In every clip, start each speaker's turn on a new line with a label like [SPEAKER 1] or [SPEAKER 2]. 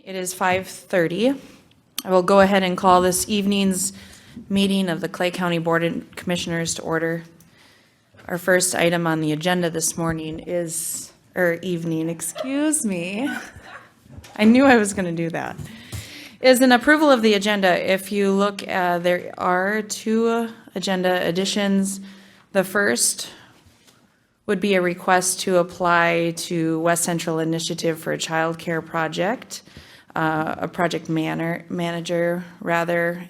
[SPEAKER 1] It is 5:30. I will go ahead and call this evening's meeting of the Clay County Board of Commissioners to order. Our first item on the agenda this morning is, excuse me. I knew I was going to do that. Is an approval of the agenda. If you look, there are two agenda additions. The first would be a request to apply to West Central Initiative for a child care project, a project manager rather.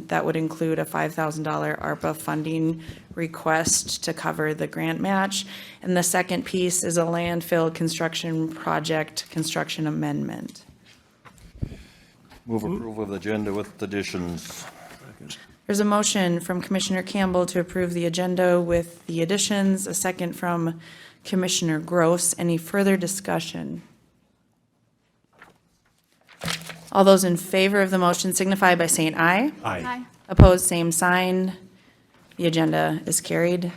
[SPEAKER 1] That would include a $5,000 ARPA funding request to cover the grant match. And the second piece is a landfill construction project construction amendment.
[SPEAKER 2] Move approval of the agenda with additions.
[SPEAKER 1] There's a motion from Commissioner Campbell to approve the agenda with the additions, a second from Commissioner Gross. Any further discussion? All those in favor of the motion signify by saying aye.
[SPEAKER 3] Aye.
[SPEAKER 1] Opposed, same sign. The agenda is carried.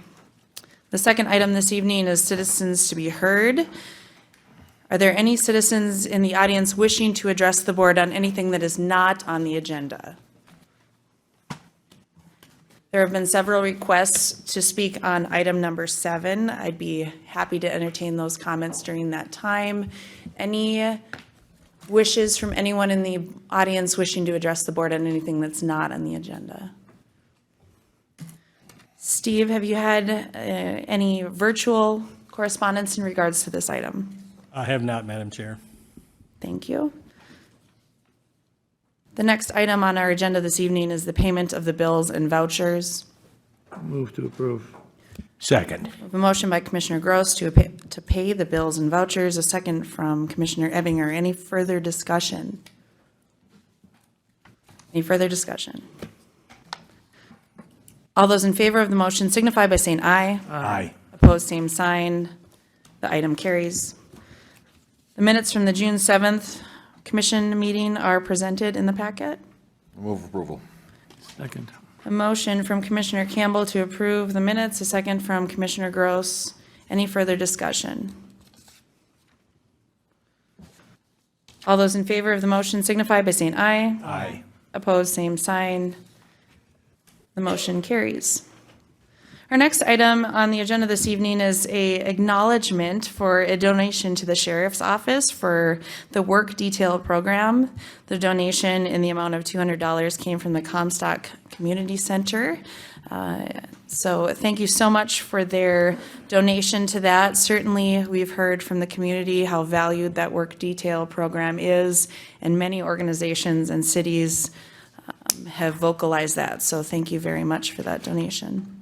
[SPEAKER 1] The second item this evening is citizens to be heard. Are there any citizens in the audience wishing to address the board on anything that is not on the agenda? There have been several requests to speak on item number 7. I'd be happy to entertain those comments during that time. Any wishes from anyone in the audience wishing to address the board on anything that's not on the agenda? Steve, have you had any virtual correspondence in regards to this item?
[SPEAKER 3] I have not, Madam Chair.
[SPEAKER 1] Thank you. The next item on our agenda this evening is the payment of the bills and vouchers.
[SPEAKER 4] Move to approve.
[SPEAKER 3] Second.
[SPEAKER 1] We have a motion by Commissioner Gross to pay the bills and vouchers, a second from Commissioner Ebinger. Any further discussion? Any further discussion? All those in favor of the motion signify by saying aye.
[SPEAKER 3] Aye.
[SPEAKER 1] Opposed, same sign. The item carries. The minutes from the June 7th Commission meeting are presented in the packet.
[SPEAKER 2] Move approval.
[SPEAKER 4] Second.
[SPEAKER 1] A motion from Commissioner Campbell to approve the minutes, a second from Commissioner Gross. Any further discussion? All those in favor of the motion signify by saying aye.
[SPEAKER 3] Aye.
[SPEAKER 1] Opposed, same sign. The motion carries. Our next item on the agenda this evening is a acknowledgement for a donation to the Sheriff's Office for the work detail program. The donation in the amount of $200 came from the Comstock Community Center. So thank you so much for their donation to that. Certainly, we've heard from the community how valued that work detail program is, and many organizations and cities have vocalized that. So thank you very much for that donation.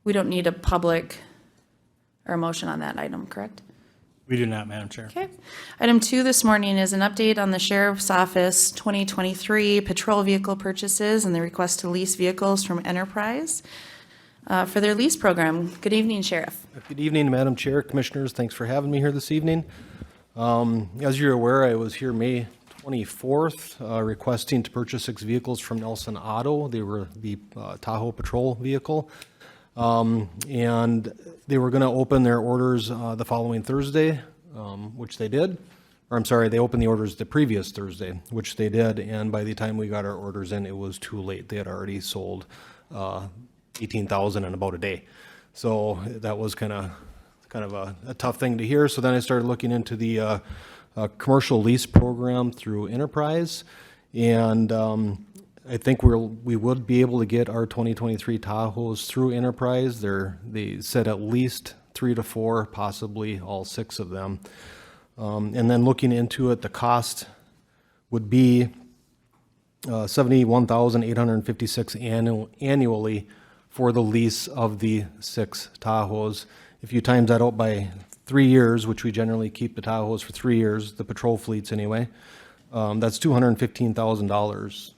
[SPEAKER 1] We don't need a public or a motion on that item, correct?
[SPEAKER 3] We do not, Madam Chair.
[SPEAKER 1] Okay. Item 2 this morning is an update on the Sheriff's Office 2023 patrol vehicle purchases and the request to lease vehicles from Enterprise for their lease program. Good evening, Sheriff.
[SPEAKER 5] Good evening, Madam Chair, Commissioners. Thanks for having me here this evening. As you're aware, I was here May 24th requesting to purchase 6 vehicles from Nelson Auto. They were the Tahoe patrol vehicle. And they were going to open their orders the following Thursday, which they did. Or I'm sorry, they opened the orders the previous Thursday, which they did. And by the time we got our orders in, it was too late. They had already sold 18,000 in about a day. So that was kind of a tough thing to hear. So then I started looking into the commercial lease program through Enterprise, and I think we would be able to get our 2023 Tahoes through Enterprise. They said at least 3 to 4, possibly all 6 of them. And then looking into it, the cost would be $71,856 annually for the lease of the 6 Tahoes. If you times that out by 3 years, which we generally keep the Tahoes for 3 years, the patrol fleets anyway, that's $215,000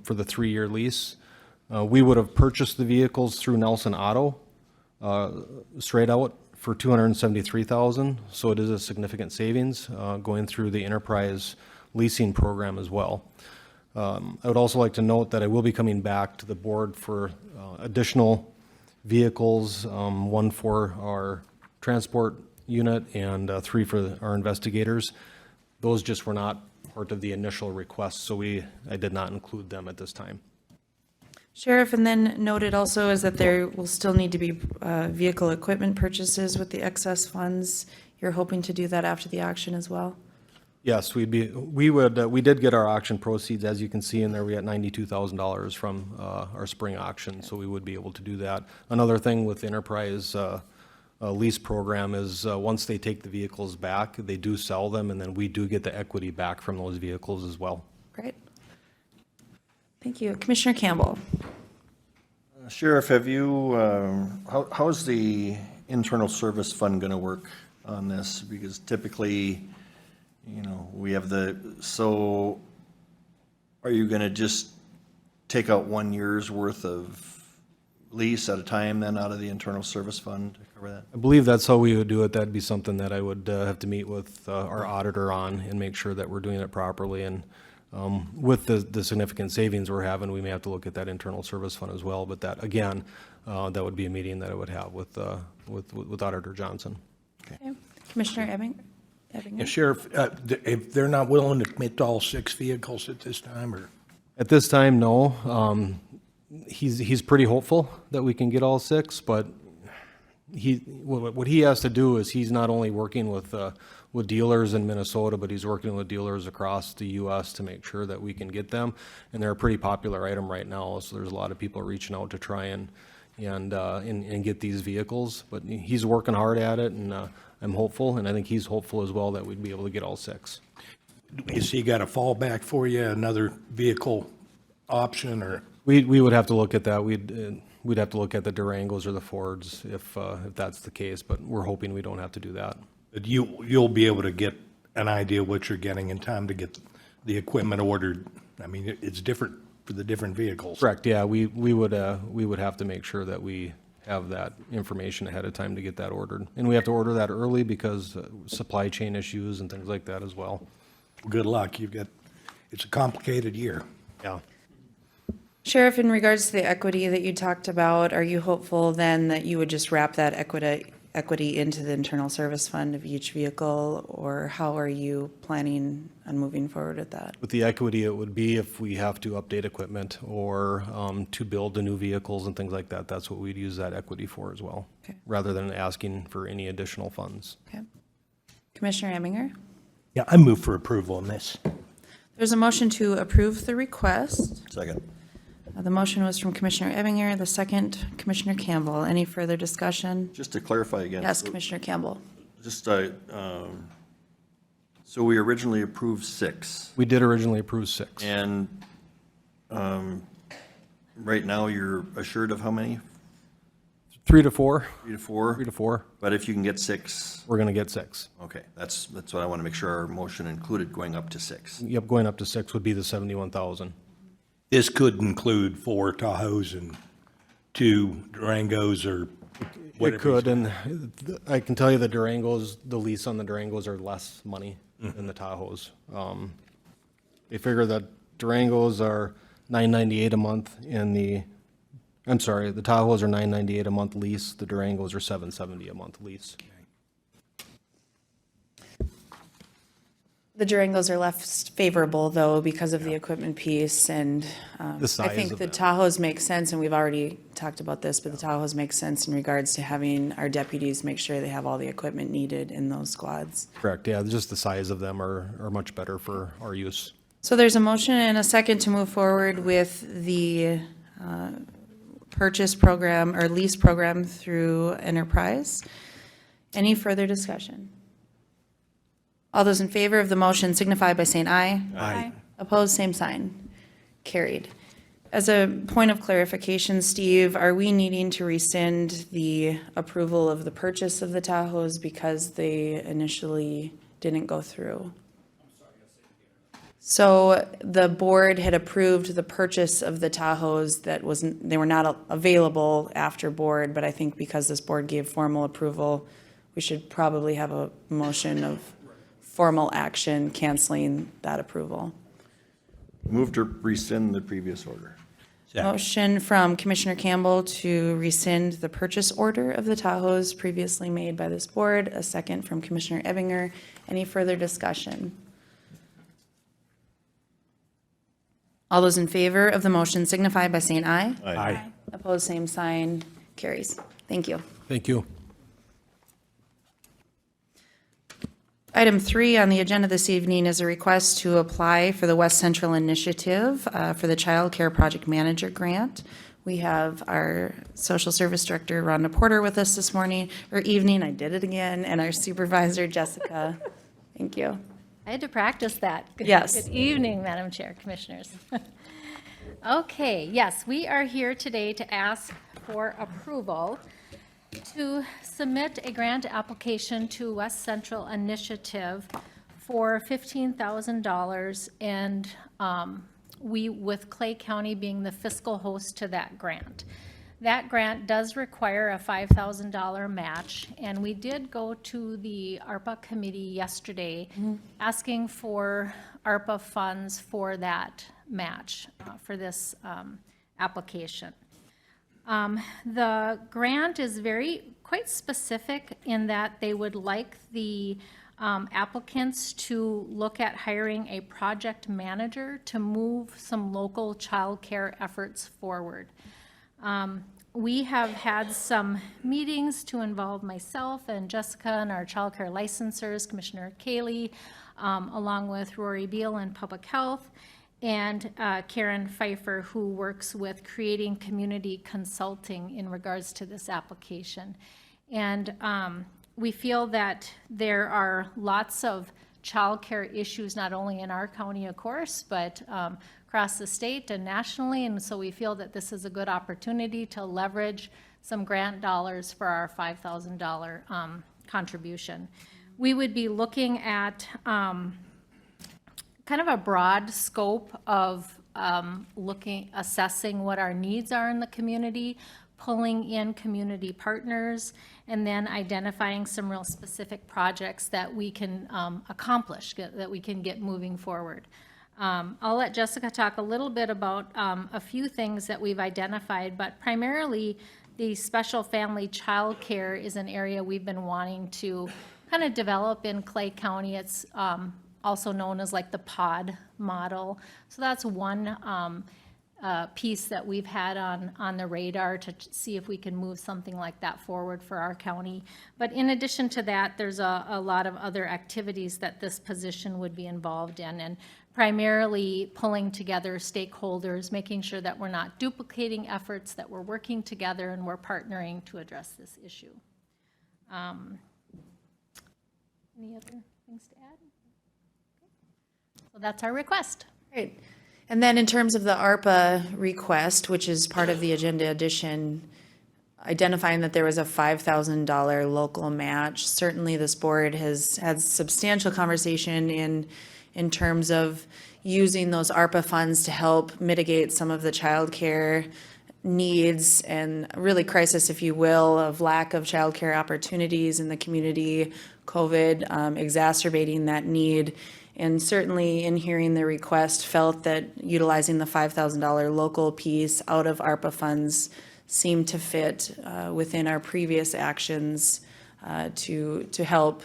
[SPEAKER 5] for the 3-year lease. We would have purchased the vehicles through Nelson Auto straight out for $273,000, so it is a significant savings going through the Enterprise leasing program as well. I would also like to note that I will be coming back to the board for additional vehicles, one for our transport unit and 3 for our investigators. Those just were not part of the initial request, so I did not include them at this time.
[SPEAKER 1] Sheriff, and then noted also is that there will still need to be vehicle equipment purchases with the excess funds. You're hoping to do that after the auction as well?
[SPEAKER 5] Yes, we did get our auction proceeds, as you can see in there, we got $92,000 from our spring auction, so we would be able to do that. Another thing with the enterprise lease program is once they take the vehicles back, they do sell them, and then we do get the equity back from those vehicles as well.
[SPEAKER 1] Great. Thank you. Commissioner Campbell?
[SPEAKER 2] Sheriff, have you, how's the internal service fund going to work on this? Because typically, we have so are you going to just take out 1 year's worth of lease at a time then out of the internal service fund to cover that?
[SPEAKER 5] I believe that's how we would do it. That'd be something that I would have to meet with our auditor on and make sure that we're doing it properly. And with the significant savings we're having, we may have to look at that internal service fund as well. But that, again, that would be a meeting that I would have with Auditor Johnson.
[SPEAKER 1] Okay. Commissioner Ebinger?
[SPEAKER 6] Yeah, Sheriff, if they're not willing to commit to all 6 vehicles at this time, or?
[SPEAKER 5] At this time, no. He's pretty hopeful that we can get all 6, but what he has to do is he's not only working with dealers in Minnesota, but he's working with dealers across the U.S. to make sure that we can get them. And they're a pretty popular item right now, so there's a lot of people reaching out to try and get these vehicles. But he's working hard at it, and I'm hopeful, and I think he's hopeful as well that we'd be able to get all 6.
[SPEAKER 6] Is he got a fallback for you, another vehicle option, or?
[SPEAKER 5] We would have to look at that. We'd have to look at the Durangos or the Fords if that's the case, but we're hoping we don't have to do that.
[SPEAKER 6] But you'll be able to get an idea what you're getting in time to get the equipment ordered. I mean, it's different for the different vehicles.
[SPEAKER 5] Correct, yeah, we would have to make sure that we have that information ahead of time to get that ordered. And we have to order that early because supply chain issues and things like that as well.
[SPEAKER 6] Good luck. It's a complicated year.
[SPEAKER 5] Yeah.
[SPEAKER 1] Sheriff, in regards to the equity that you talked about, are you hopeful then that you would just wrap that equity into the internal service fund of each vehicle, or how are you planning on moving forward with that?
[SPEAKER 5] With the equity, it would be if we have to update equipment or to build the new vehicles and things like that. That's what we'd use that equity for as well,
[SPEAKER 1] Okay.
[SPEAKER 5] rather than asking for any additional funds.
[SPEAKER 1] Okay. Commissioner Ebinger?
[SPEAKER 6] Yeah, I move for approval on this.
[SPEAKER 1] There's a motion to approve the request.
[SPEAKER 2] Second.
[SPEAKER 1] The motion was from Commissioner Ebinger, the second, Commissioner Campbell. Any further discussion?
[SPEAKER 2] Just to clarify again.
[SPEAKER 1] Yes, Commissioner Campbell.
[SPEAKER 2] Just, so we originally approved 6.
[SPEAKER 5] We did originally approve 6.
[SPEAKER 2] And right now, you're assured of how many?
[SPEAKER 5] 3 to 4.
[SPEAKER 2] 3 to 4?
[SPEAKER 5] 3 to 4.
[SPEAKER 2] But if you can get 6,
[SPEAKER 5] We're going to get 6.
[SPEAKER 2] okay, that's what I want to make sure our motion included, going up to 6.
[SPEAKER 5] Yep, going up to 6 would be the 71,000.
[SPEAKER 6] This could include 4 Tahoes and 2 Durangos or whatever.
[SPEAKER 5] It could, and I can tell you the Durangos, the lease on the Durangos are less money than the Tahoes. They figure that Durangos are $998 a month, and the Tahoes are $998 a month lease. The Durangos are $770 a month lease.
[SPEAKER 1] The Durangos are less favorable, though, because of the equipment piece, and
[SPEAKER 5] The size
[SPEAKER 1] I think
[SPEAKER 5] of
[SPEAKER 1] the
[SPEAKER 5] them.
[SPEAKER 1] Tahoes make sense, and we've already talked about this, but the Tahoes make sense in regards to having our deputies make sure they have all the equipment needed in those squads.
[SPEAKER 5] Correct, yeah, just the size of them are much better for our use.
[SPEAKER 1] So there's a motion and a second to move forward with the purchase program or lease program through Enterprise. Any further discussion? All those in favor of the motion signify by saying aye.
[SPEAKER 6] Aye.
[SPEAKER 1] Opposed, same sign. Carried. As a point of clarification, Steve, are we needing to rescind the approval of the purchase of the Tahoes because they initially didn't go through? So the board had approved the purchase of the Tahoes they were not available after board, but I think because this board gave formal approval, we should probably have a motion of formal action canceling that approval.
[SPEAKER 2] Move to rescind the previous order.
[SPEAKER 3] Second.
[SPEAKER 1] Motion from Commissioner Campbell to rescind the purchase order of the Tahoes previously made by this board. A second from Commissioner Ebinger. Any further discussion? All those in favor of the motion signify by saying aye.
[SPEAKER 3] Aye.
[SPEAKER 1] Opposed, same sign. Carries. Thank you.
[SPEAKER 5] Thank you.
[SPEAKER 1] Item 3 on the agenda this evening is a request to apply for the West Central Initiative for the Child Care Project Manager Grant. We have our Social Service Director, Rhonda Porter, with us this morning, or evening, I did it again, and our Supervisor, Jessica. Thank you.
[SPEAKER 7] I had to practice that.
[SPEAKER 1] Yes.
[SPEAKER 7] Good evening, Madam Chair, Commissioners. Okay, yes, we are here today to ask for approval to submit a grant application to West Central Initiative for $15,000, and we, with Clay County being the fiscal host to that grant. That grant does require a $5,000 match, and we did go to the ARPA committee yesterday asking for ARPA funds for that match for this application. The grant is quite specific in that they would like the applicants to look at hiring a project manager to move some local child care efforts forward. We have had some meetings to involve myself and Jessica and our child care licensors, Commissioner Kaylee, along with Rory Beal in Public Health, and Karen Pfeiffer, who works with creating community consulting in regards to this application. And we feel that there are lots of childcare issues, not only in our county, of course, but across the state and nationally. And so we feel that this is a good opportunity to leverage some grant dollars for our $5,000 contribution. We would be looking at kind of a broad scope of assessing what our needs are in the community, pulling in community partners, and then identifying some real specific projects that we can accomplish, that we can get moving forward. I'll let Jessica talk a little bit about a few things that we've identified, but primarily the special family child care is an area we've been wanting to kind of develop in Clay County. It's also known as like the pod model. So that's one piece that we've had on the radar to see if we can move something like that forward for our county. But in addition to that, there's a lot of other activities that this position would be involved in, and primarily pulling together stakeholders, making sure that we're not duplicating efforts, that we're working together and we're partnering to address this issue. Any other things to add? So that's our request.
[SPEAKER 1] Great. And then in terms of the ARPA request, which is part of the agenda addition, identifying that there was a $5,000 local match, certainly this board has had substantial conversation in terms of using those ARPA funds to help mitigate some of the childcare needs and really crisis, if you will, of lack of childcare opportunities in the community, COVID exacerbating that need. And certainly in hearing the request, felt that utilizing the $5,000 local piece out of ARPA funds seemed to fit within our previous actions to help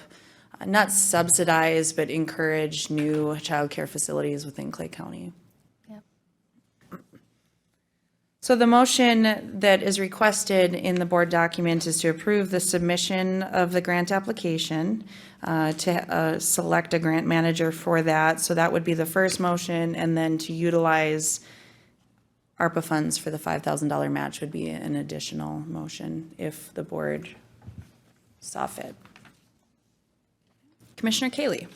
[SPEAKER 1] not subsidize, but encourage new childcare facilities within Clay County.
[SPEAKER 7] Yep.
[SPEAKER 1] So the motion that is requested in the board document is to approve the submission of the grant application, to select a grant manager for that. So that would be the first motion, and then to utilize ARPA funds for the $5,000 match would be an additional motion if the board saw fit. Commissioner Kaylee.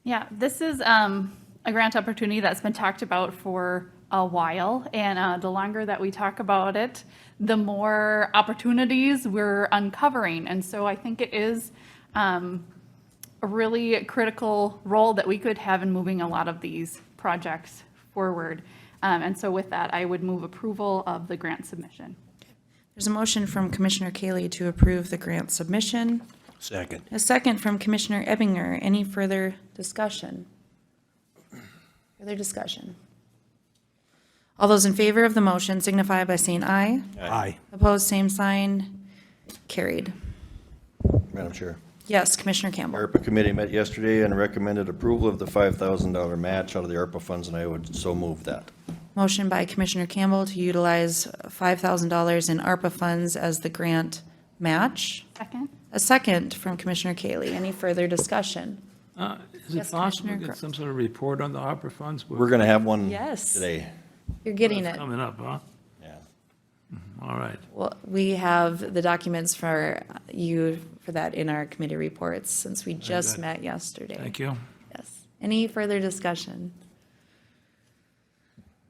[SPEAKER 8] Yeah, this is a grant opportunity that's been talked about for a while, and the longer that we talk about it, the more opportunities we're uncovering. And so I think it is a really critical role that we could have in moving a lot of these projects forward. And so with that, I would move approval of the grant submission.
[SPEAKER 1] There's a motion from Commissioner Kaylee to approve the grant submission.
[SPEAKER 3] Second.
[SPEAKER 1] A second from Commissioner Ebinger. Any further discussion? Further discussion? All those in favor of the motion signify by saying aye.
[SPEAKER 6] Aye.
[SPEAKER 1] Opposed, same sign. Carried.
[SPEAKER 2] Madam Chair.
[SPEAKER 1] Yes, Commissioner Campbell.
[SPEAKER 2] ARPA committee met yesterday and recommended approval of the $5,000 match out of the ARPA funds, and I would so move that.
[SPEAKER 1] Motion by Commissioner Campbell to utilize $5,000 in ARPA funds as the grant match.
[SPEAKER 8] Second?
[SPEAKER 1] A second from Commissioner Kaylee. Any further discussion?
[SPEAKER 4] Is
[SPEAKER 1] Yes,
[SPEAKER 4] it possible to
[SPEAKER 1] Commissioner
[SPEAKER 4] get some sort of report on the opera funds?
[SPEAKER 2] We're going to have one
[SPEAKER 1] Yes.
[SPEAKER 2] today.
[SPEAKER 1] You're getting
[SPEAKER 4] That's
[SPEAKER 1] it.
[SPEAKER 4] coming up, huh?
[SPEAKER 2] Yeah.
[SPEAKER 4] All right.
[SPEAKER 1] Well, we have the documents for you for that in our committee reports since we just
[SPEAKER 4] good.
[SPEAKER 1] met yesterday.
[SPEAKER 4] Thank you.
[SPEAKER 1] Yes. Any further discussion?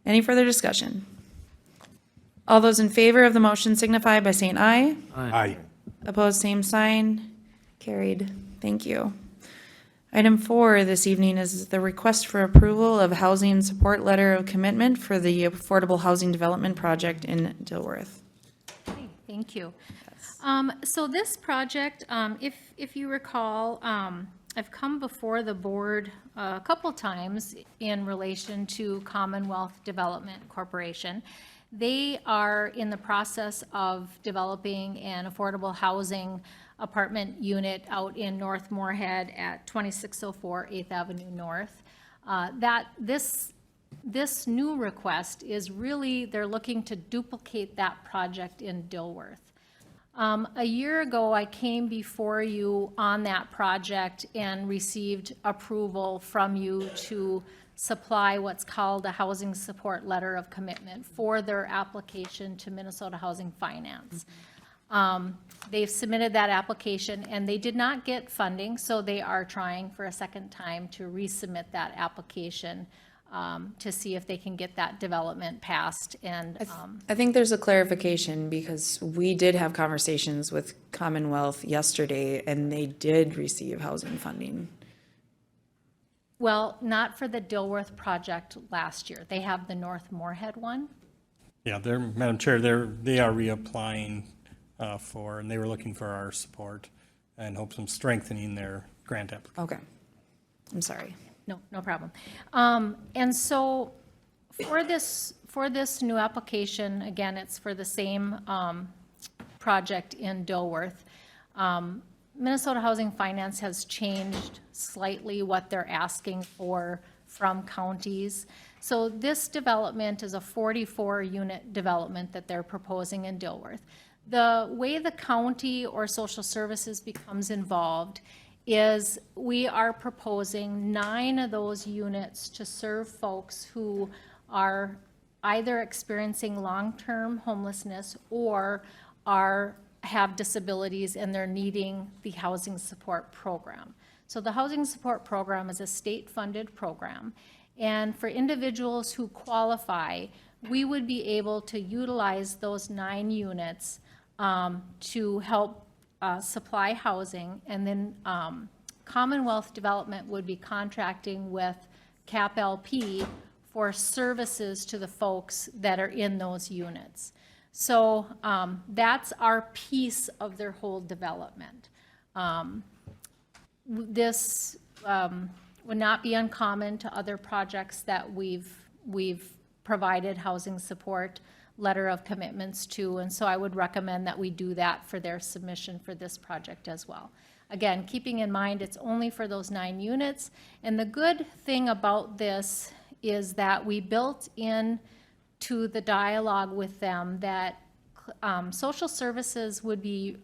[SPEAKER 1] Any further discussion? All those in favor of the motion signify by saying aye.
[SPEAKER 6] Aye.
[SPEAKER 1] Opposed, same sign. Carried. Thank you. Item 4 this evening is the request for approval of housing support letter of commitment for the Affordable Housing Development Project in Dilworth.
[SPEAKER 7] Okay, thank you. So this project, if you recall, I've come before the board a couple times in relation to Commonwealth Development Corporation. They are in the process of developing an affordable housing apartment unit out in North Moorhead at 2604 8th Avenue North. This new request is really, they're looking to duplicate that project in Dilworth. A year ago, I came before you on that project and received approval from you to supply what's called a housing support letter of commitment for their application to Minnesota Housing Finance. They've submitted that application and they did not get funding, so they are trying for a second time to resubmit that application to see if they can get that development passed. And
[SPEAKER 1] I think there's a clarification because we did have conversations with Commonwealth yesterday and they did receive housing funding.
[SPEAKER 7] well, not for the Dilworth project last year. They have the North Moorhead one.
[SPEAKER 3] Yeah, they're, Madam Chair, they are reapplying for, and they were looking for our support and hopes of strengthening their grant application.
[SPEAKER 1] Okay. I'm sorry.
[SPEAKER 7] No problem. And so for this new application, again, it's for the same project in Dilworth. Minnesota Housing Finance has changed slightly what they're asking for from counties. So this development is a 44-unit development that they're proposing in Dilworth. The way the county or social services becomes involved is we are proposing 9 of those units to serve folks who are either experiencing long-term homelessness or have disabilities and they're needing the housing support program. So the housing support program is a state-funded program. And for individuals who qualify, we would be able to utilize those 9 units to help supply housing. And then Commonwealth Development would be contracting with CAP-LP for services to the folks that are in those units. So that's our piece of their whole development. This would not be uncommon to other projects that we've provided housing support letter of commitments to, and so I would recommend that we do that for their submission for this project as well. Again, keeping in mind it's only for those 9 units, and the good thing about this is that we built in to the dialogue with them that social services would be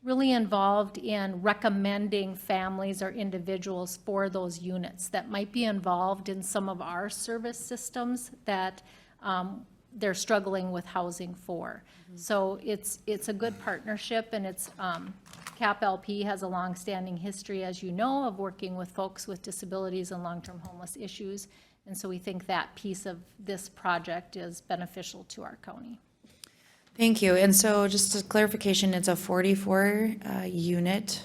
[SPEAKER 7] really involved in recommending families or individuals for those units that might be involved in some of our service systems that they're struggling with housing for. So it's a good partnership, and it's CAP-LP has a long-standing history, as you know, of working with folks with disabilities and long-term homeless issues. And so we think that piece of this project is beneficial to our county.
[SPEAKER 1] Thank you. And so just a clarification, it's a 44 unit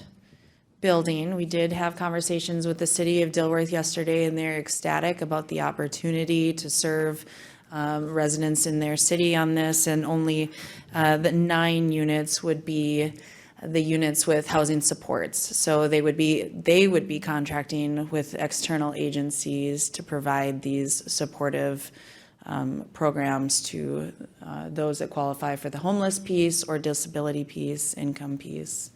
[SPEAKER 1] building. We did have conversations with the city of Dilworth yesterday, and they're ecstatic about the opportunity to serve residents in their city on this, and only the 9 units would be the units with housing supports. So they would be contracting with external agencies to provide these supportive programs to those that qualify for the homeless piece or disability piece, income piece.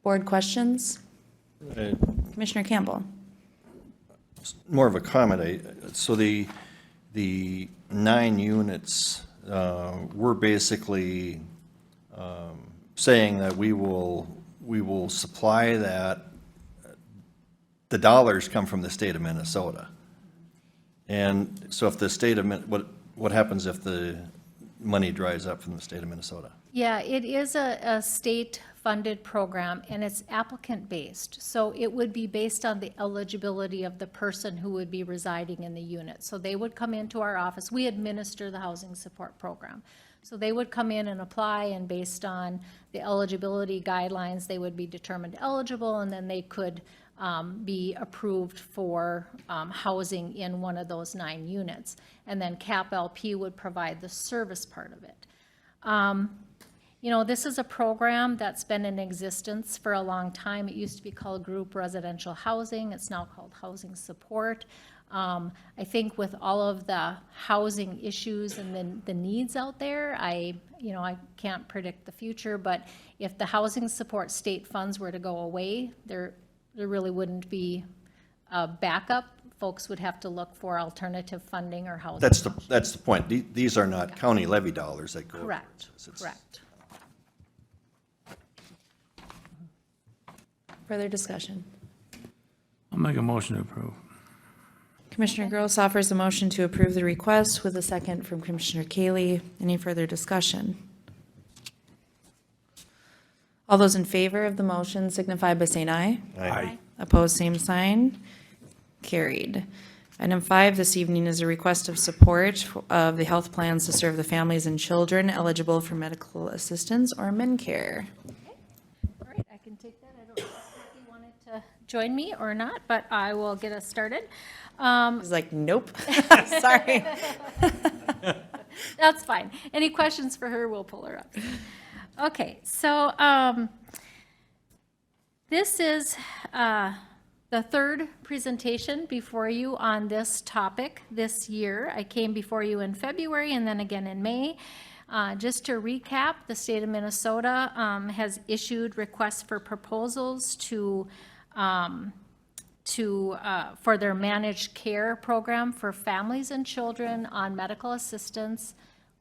[SPEAKER 1] Board questions? Commissioner Campbell?
[SPEAKER 2] More of a comment. So the 9 units, we're basically saying that we will supply that. The dollars come from the state of Minnesota. And so if the state of, what happens if the money dries up from the state of Minnesota?
[SPEAKER 7] Yeah, it is a state-funded program, and it's applicant-based. So it would be based on the eligibility of the person who would be residing in the unit. So they would come into our office. We administer the housing support program. So they would come in and apply, and based on the eligibility guidelines, they would be determined eligible, and then they could be approved for housing in one of those 9 units. And then CAP LP would provide the service part of it. You know, this is a program that's been in existence for a long time. It used to be called Group Residential Housing. It's now called Housing Support. I think with all of the housing issues and the needs out there, I can't predict the future, but if the housing support state funds were to go away, there really wouldn't be a backup. Folks would have to look for alternative funding or housing.
[SPEAKER 2] That's the point. These are not county levy dollars that go.
[SPEAKER 7] Correct,
[SPEAKER 2] It's-
[SPEAKER 7] correct.
[SPEAKER 1] Further discussion?
[SPEAKER 4] I'll make a motion to approve.
[SPEAKER 1] Commissioner Gross offers a motion to approve the request with a second from Commissioner Kaylee. Any further discussion? All those in favor of the motion signify by saying aye.
[SPEAKER 2] Aye.
[SPEAKER 1] Opposed, same sign. Carried. Item 5 this evening is a request of support of the health plans to serve the families and children eligible for medical assistance or MinCare.
[SPEAKER 7] All right, I can take that. I don't know if you wanted to join me or not, but I will get us started.
[SPEAKER 1] I was like, nope, sorry.
[SPEAKER 7] That's fine. Any questions for her, we'll pull her up. Okay, so this is the third presentation before you on this topic this year. I came before you in February and then again in May. Just to recap, the state of Minnesota has issued requests for proposals for their managed care program for families and children on medical assistance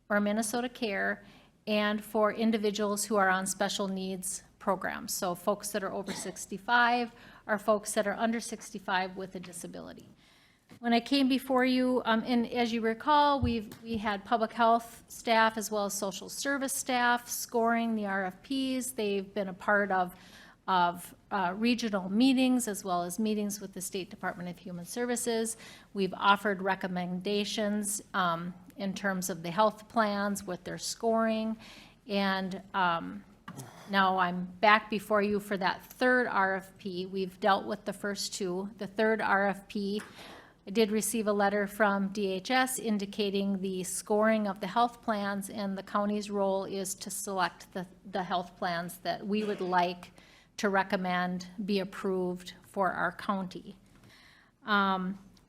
[SPEAKER 7] or Minnesota Care, and for individuals who are on special needs programs. So folks that are over 65 or folks that are under 65 with a disability. When I came before you, and as you recall, we had public health staff as well as social service staff scoring the RFPs. They've been a part of regional meetings as well as meetings with the State Department of Human Services. We've offered recommendations in terms of the health plans with their scoring. And now I'm back before you for that third RFP. We've dealt with the first 2. The third RFP, I did receive a letter from DHS indicating the scoring of the health plans, and the county's role is to select the health plans that we would like to recommend be approved for our county.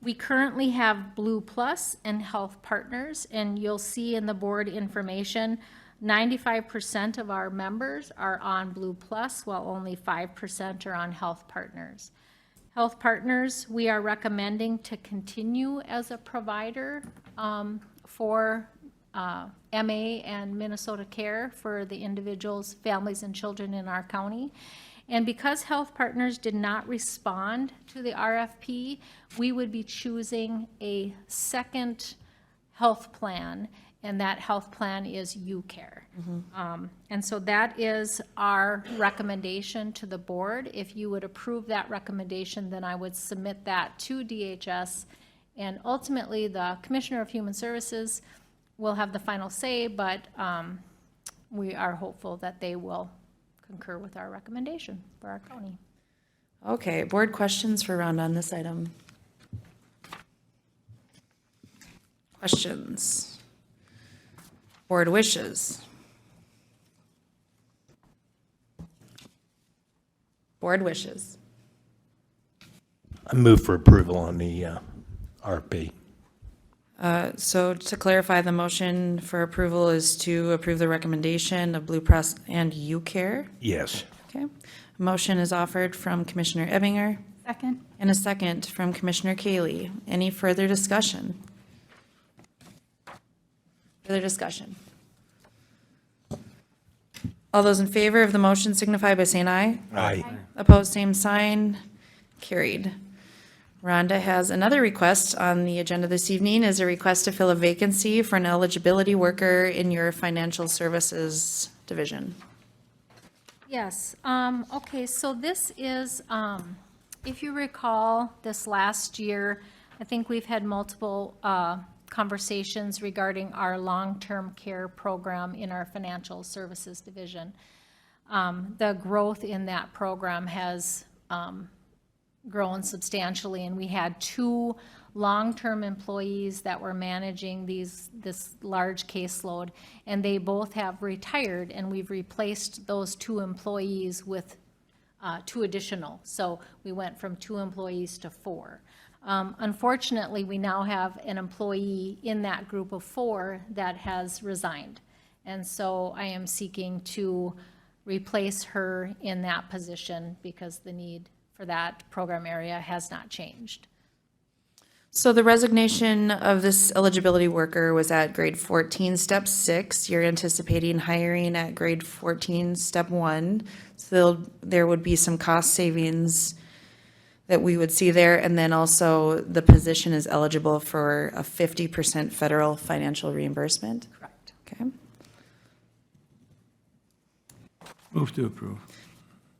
[SPEAKER 7] We currently have Blue Plus and Health Partners, and you'll see in the board information, 95% of our members are on Blue Plus, while only 5% are on Health Partners. Health Partners, we are recommending to continue as a provider for MA and Minnesota Care for the individuals, families, and children in our county. And because Health Partners did not respond to the RFP, we would be choosing a second health plan, and that health plan is UCare. And so that is our recommendation to the board. If you would approve that recommendation, then I would submit that to DHS, and ultimately the Commissioner of Human Services will have the final say, but we are hopeful that they will concur with our recommendation for our county.
[SPEAKER 1] Okay, board questions for Rhonda on this item? Questions? Board wishes? Board wishes?
[SPEAKER 6] I move for approval on the RFP.
[SPEAKER 1] So to clarify, the motion for approval is to approve the recommendation of Blue Cross and UCare.
[SPEAKER 6] Yes.
[SPEAKER 1] Okay. A motion is offered from Commissioner Ebinger
[SPEAKER 8] Second.
[SPEAKER 1] and a second from Commissioner Kaylee. Any further discussion? Further discussion? All those in favor of the motion signify by saying aye.
[SPEAKER 6] Aye.
[SPEAKER 1] Opposed, same sign. Carried. Rhonda has another request on the agenda this evening, is a request to fill a vacancy for an eligibility worker in your financial services division.
[SPEAKER 7] Yes, okay, so this is, if you recall, this last year, I think we've had multiple conversations regarding our long-term care program in our financial services division. The growth in that program has grown substantially, and we had 2 long-term employees that were managing this large caseload, and they both have retired, and we've replaced those 2 employees with 2 additional. So we went from 2 employees to 4. Unfortunately, we now have an employee in that group of 4 that has resigned. And so I am seeking to replace her in that position because the need for that program area has not changed.
[SPEAKER 1] So the resignation of this eligibility worker was at grade 14, step 6. You're anticipating hiring at grade 14, step 1. So there would be some cost savings that we would see there. And then also the position is eligible for a 50% federal financial reimbursement.
[SPEAKER 7] Correct.
[SPEAKER 1] Okay.
[SPEAKER 4] Move to approve.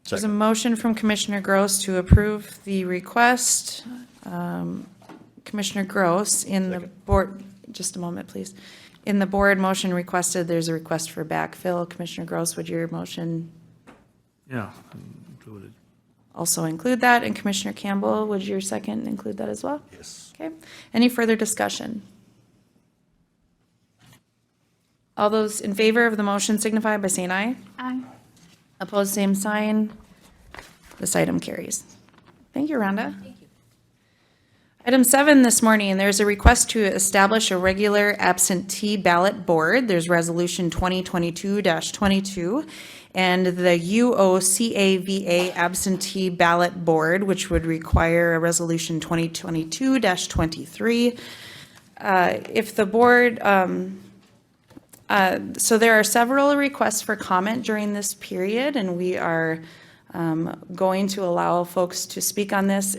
[SPEAKER 1] There's a motion from Commissioner Gross to approve the request. Commissioner Gross, in the board, just a moment, please. In the board motion requested, there's a request for backfill. Commissioner Gross, would your motion
[SPEAKER 4] Yeah, included.
[SPEAKER 1] also include that? And Commissioner Campbell, would your second include that as well?
[SPEAKER 2] Yes.
[SPEAKER 1] Okay. Any further discussion? All those in favor of the motion signify by saying aye.
[SPEAKER 8] Aye.
[SPEAKER 1] Opposed, same sign. This item carries. Thank you, Rhonda.
[SPEAKER 7] Thank you.
[SPEAKER 1] Item 7 this morning, there's a request to establish a regular absentee ballot board. There's Resolution 2022-22, and the UOCAVA absentee ballot board, which would require a Resolution 2022-23. If the board, so there are several requests for comment during this period, and we are going to allow folks to speak on this.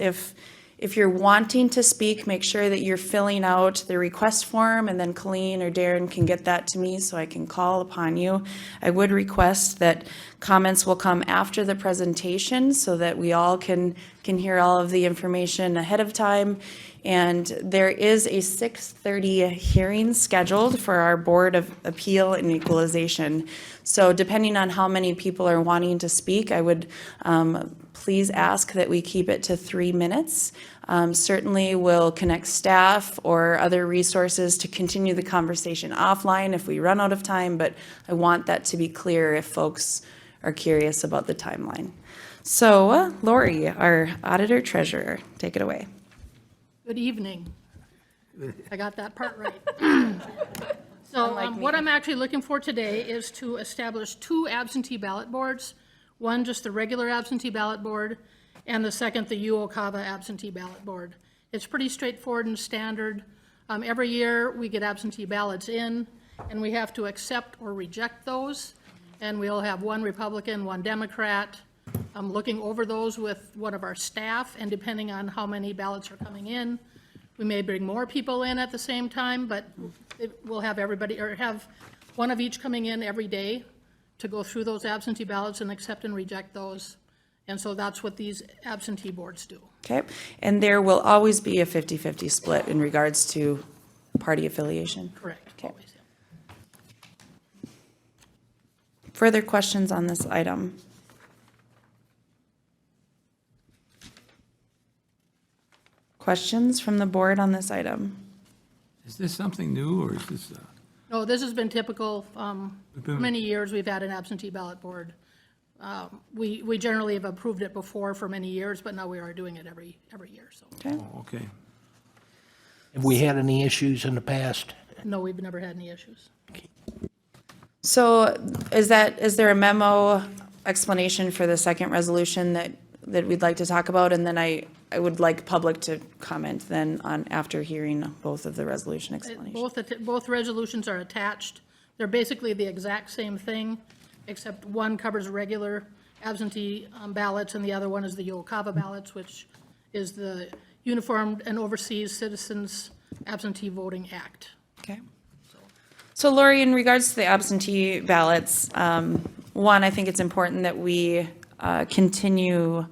[SPEAKER 1] If you're wanting to speak, make sure that you're filling out the request form, and then Colleen or Darren can get that to me so I can call upon you. I would request that comments will come after the presentation so that we all can hear all of the information ahead of time. And there is a 6:30 hearing scheduled for our Board of Appeal and Equalization. So depending on how many people are wanting to speak, I would please ask that we keep it to 3 minutes. Certainly we'll connect staff or other resources to continue the conversation offline if we run out of time, but I want that to be clear if folks are curious about the timeline. So Lori, our auditor treasurer, take it away.
[SPEAKER 9] Good evening. I got that part right. So what I'm actually looking for today is to establish 2 absentee ballot boards. One, just the regular absentee ballot board, and the second, the UOCAVA absentee ballot board. It's pretty straightforward and standard. Every year, we get absentee ballots in, and we have to accept or reject those. And we'll have 1 Republican, 1 Democrat. I'm looking over those with one of our staff, and depending on how many ballots are coming in, we may bring more people in at the same time, but we'll have everybody, or have one of each coming in every day to go through those absentee ballots and accept and reject those. And so that's what these absentee boards do.
[SPEAKER 1] Okay, and there will always be a 50-50 split in regards to party affiliation.
[SPEAKER 9] Correct.
[SPEAKER 1] Okay.
[SPEAKER 9] Always, yeah.
[SPEAKER 1] Further questions on this item? Questions from the board on this item?
[SPEAKER 4] Is this something new, or is this,
[SPEAKER 9] No, this has been typical. For many years, we've had an absentee ballot board. We generally have approved it before for many years, but now we are doing it every year, so.
[SPEAKER 1] Okay,
[SPEAKER 4] oh, okay.
[SPEAKER 6] Have we had any issues in the past?
[SPEAKER 9] No, we've never had any issues.
[SPEAKER 1] So is there a memo explanation for the second resolution that we'd like to talk about? And then I would like public to comment then on, after hearing both of the resolution explanations.
[SPEAKER 9] Both resolutions are attached. They're basically the exact same thing, except one covers regular absentee ballots, and the other one is the UOCAVA ballots, which is the Uniformed and Overseas Citizens Absentee Voting Act.
[SPEAKER 1] Okay. So Lori, in regards to the absentee ballots, one, I think it's important that we continue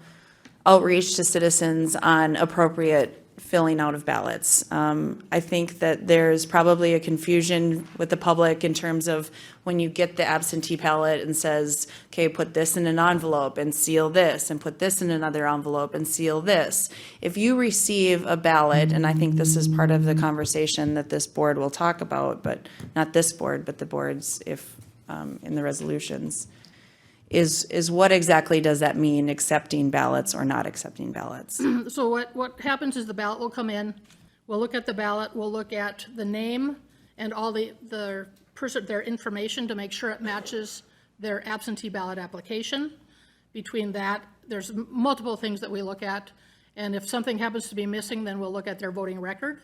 [SPEAKER 1] outreach to citizens on appropriate filling out of ballots. I think that there's probably a confusion with the public in terms of when you get the absentee ballot and says, okay, put this in an envelope and seal this, and put this in another envelope and seal this. If you receive a ballot, and I think this is part of the conversation that this board will talk about, but not this board, but the boards, if, in the resolutions, is what exactly does that mean, accepting ballots or not accepting ballots?
[SPEAKER 9] So what happens is the ballot will come in, we'll look at the ballot, we'll look at the name and all their information to make sure it matches their absentee ballot application. Between that, there's multiple things that we look at, and if something happens to be missing, then we'll look at their voting record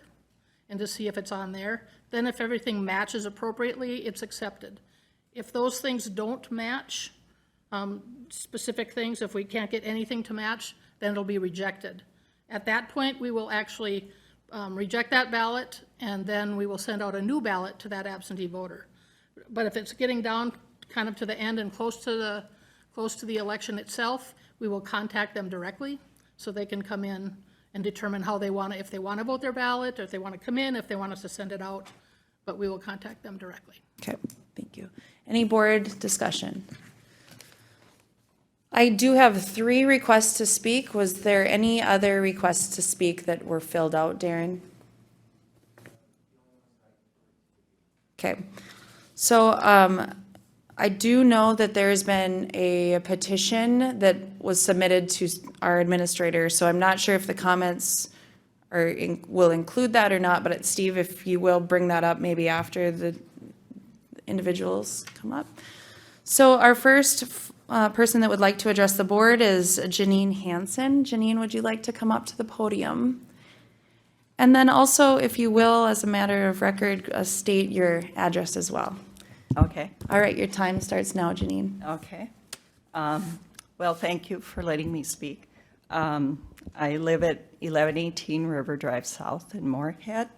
[SPEAKER 9] and to see if it's on there. Then if everything matches appropriately, it's accepted. If those things don't match, specific things, if we can't get anything to match, then it'll be rejected. At that point, we will actually reject that ballot, and then we will send out a new ballot to that absentee voter. But if it's getting down kind of to the end and close to the election itself, we will contact them directly so they can come in and determine how they want to, if they want to vote their ballot, or if they want to come in, if they want us to send it out, but we will contact them directly.
[SPEAKER 1] Okay, thank you. Any board discussion? I do have 3 requests to speak. Was there any other requests to speak that were filled out, Darren? Okay, so I do know that there's been a petition that was submitted to our administrator, so I'm not sure if the comments will include that or not, but Steve, if you will bring that up maybe after the individuals come up. So our first person that would like to address the board is Janine Hansen. Janine, would you like to come up to the podium? And then also, if you will, as a matter of record, state your address as well.
[SPEAKER 10] Okay,
[SPEAKER 1] All right, your time starts now, Janine.
[SPEAKER 10] okay. Well, thank you for letting me speak. I live at 1118 River Drive South in Moorhead.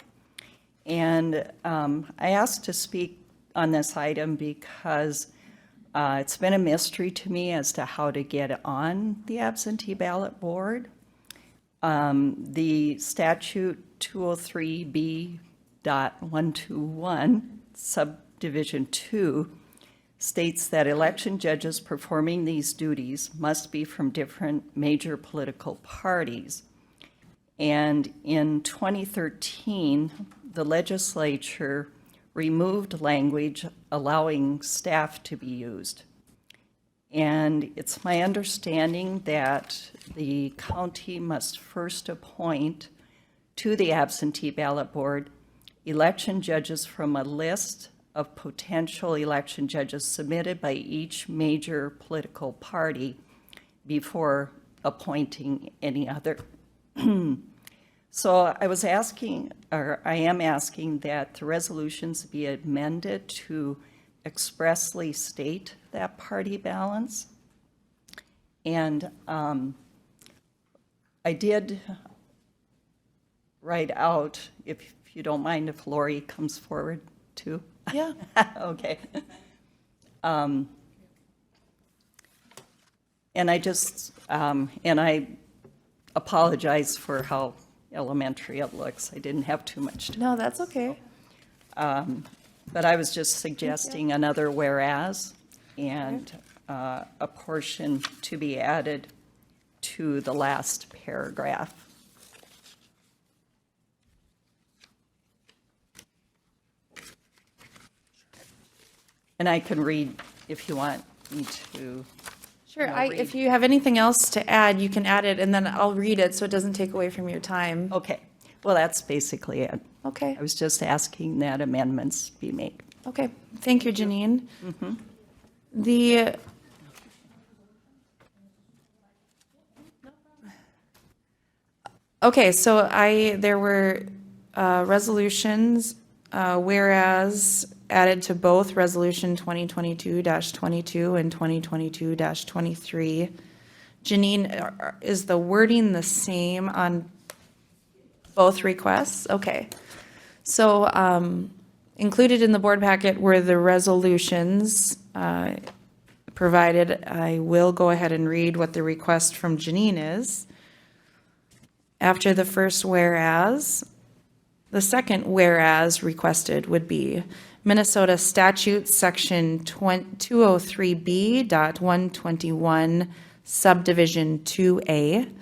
[SPEAKER 10] And I asked to speak on this item because it's been a mystery to me as to how to get on the absentee ballot board. The statute 203B.121, subdivision 2, states that election judges performing these duties must be from different major political parties. And in 2013, the legislature removed language allowing staff to be used. And it's my understanding that the county must first appoint to the absentee ballot board election judges from a list of potential election judges submitted by each major political party before appointing any other. So I was asking, or I am asking, that the resolutions be amended to expressly state that party balance. And I did write out, if you don't mind if Lori comes forward too.
[SPEAKER 1] Yeah.
[SPEAKER 10] Okay. And I just, and I apologize for how elementary it looks. I didn't have too much to.
[SPEAKER 1] No, that's okay.
[SPEAKER 10] But I was just suggesting another whereas and a portion to be added to the last paragraph. And I can read if you want me to.
[SPEAKER 1] Sure,
[SPEAKER 10] read.
[SPEAKER 1] if you have anything else to add, you can add it, and then I'll read it so it doesn't take away from your time.
[SPEAKER 10] Okay, well, that's basically it.
[SPEAKER 1] Okay,
[SPEAKER 10] I was just asking that amendments be made.
[SPEAKER 1] okay. Thank you, Janine. The, okay, so there were resolutions, whereas added to both Resolution 2022-22 and 2022-23. Janine, is the wording the same on both requests? Okay. So included in the board packet were the resolutions provided. I will go ahead and read what the request from Janine is. After the first whereas, the second whereas requested would be Minnesota Statute Section 203B.121 Subdivision 2A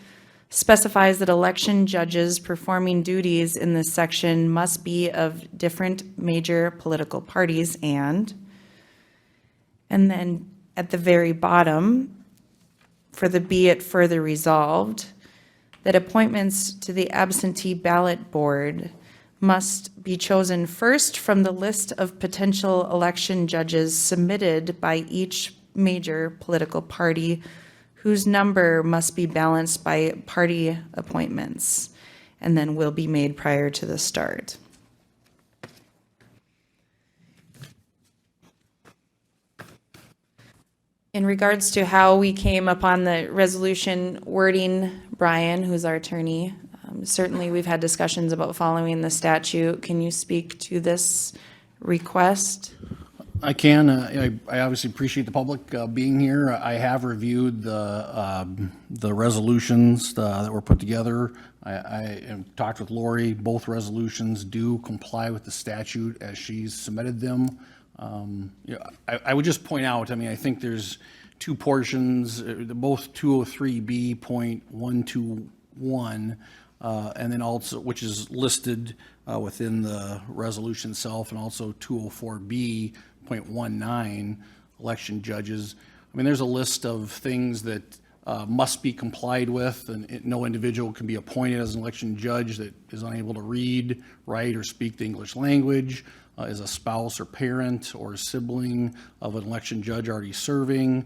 [SPEAKER 1] specifies that election judges performing duties in this section must be of different major political parties and then at the very bottom, for the be it further resolved, that appointments to the absentee ballot board must be chosen first from the list of potential election judges submitted by each major political party whose number must be balanced by party appointments and then will be made prior to the start. In regards to how we came upon the resolution wording, Brian, who's our attorney, certainly we've had discussions about following the statute. Can you speak to this request?
[SPEAKER 11] I can. I obviously appreciate the public being here. I have reviewed the resolutions that were put together. I have talked with Lori. Both resolutions do comply with the statute as she's submitted them. I would just point out, I think there's two portions, both 203B.121, and then also, which is listed within the resolution itself, and also 204B.19, election judges. There's a list of things that must be complied with, and no individual can be appointed as an election judge that is unable to read, write, or speak the English language, is a spouse or parent or sibling of an election judge already serving,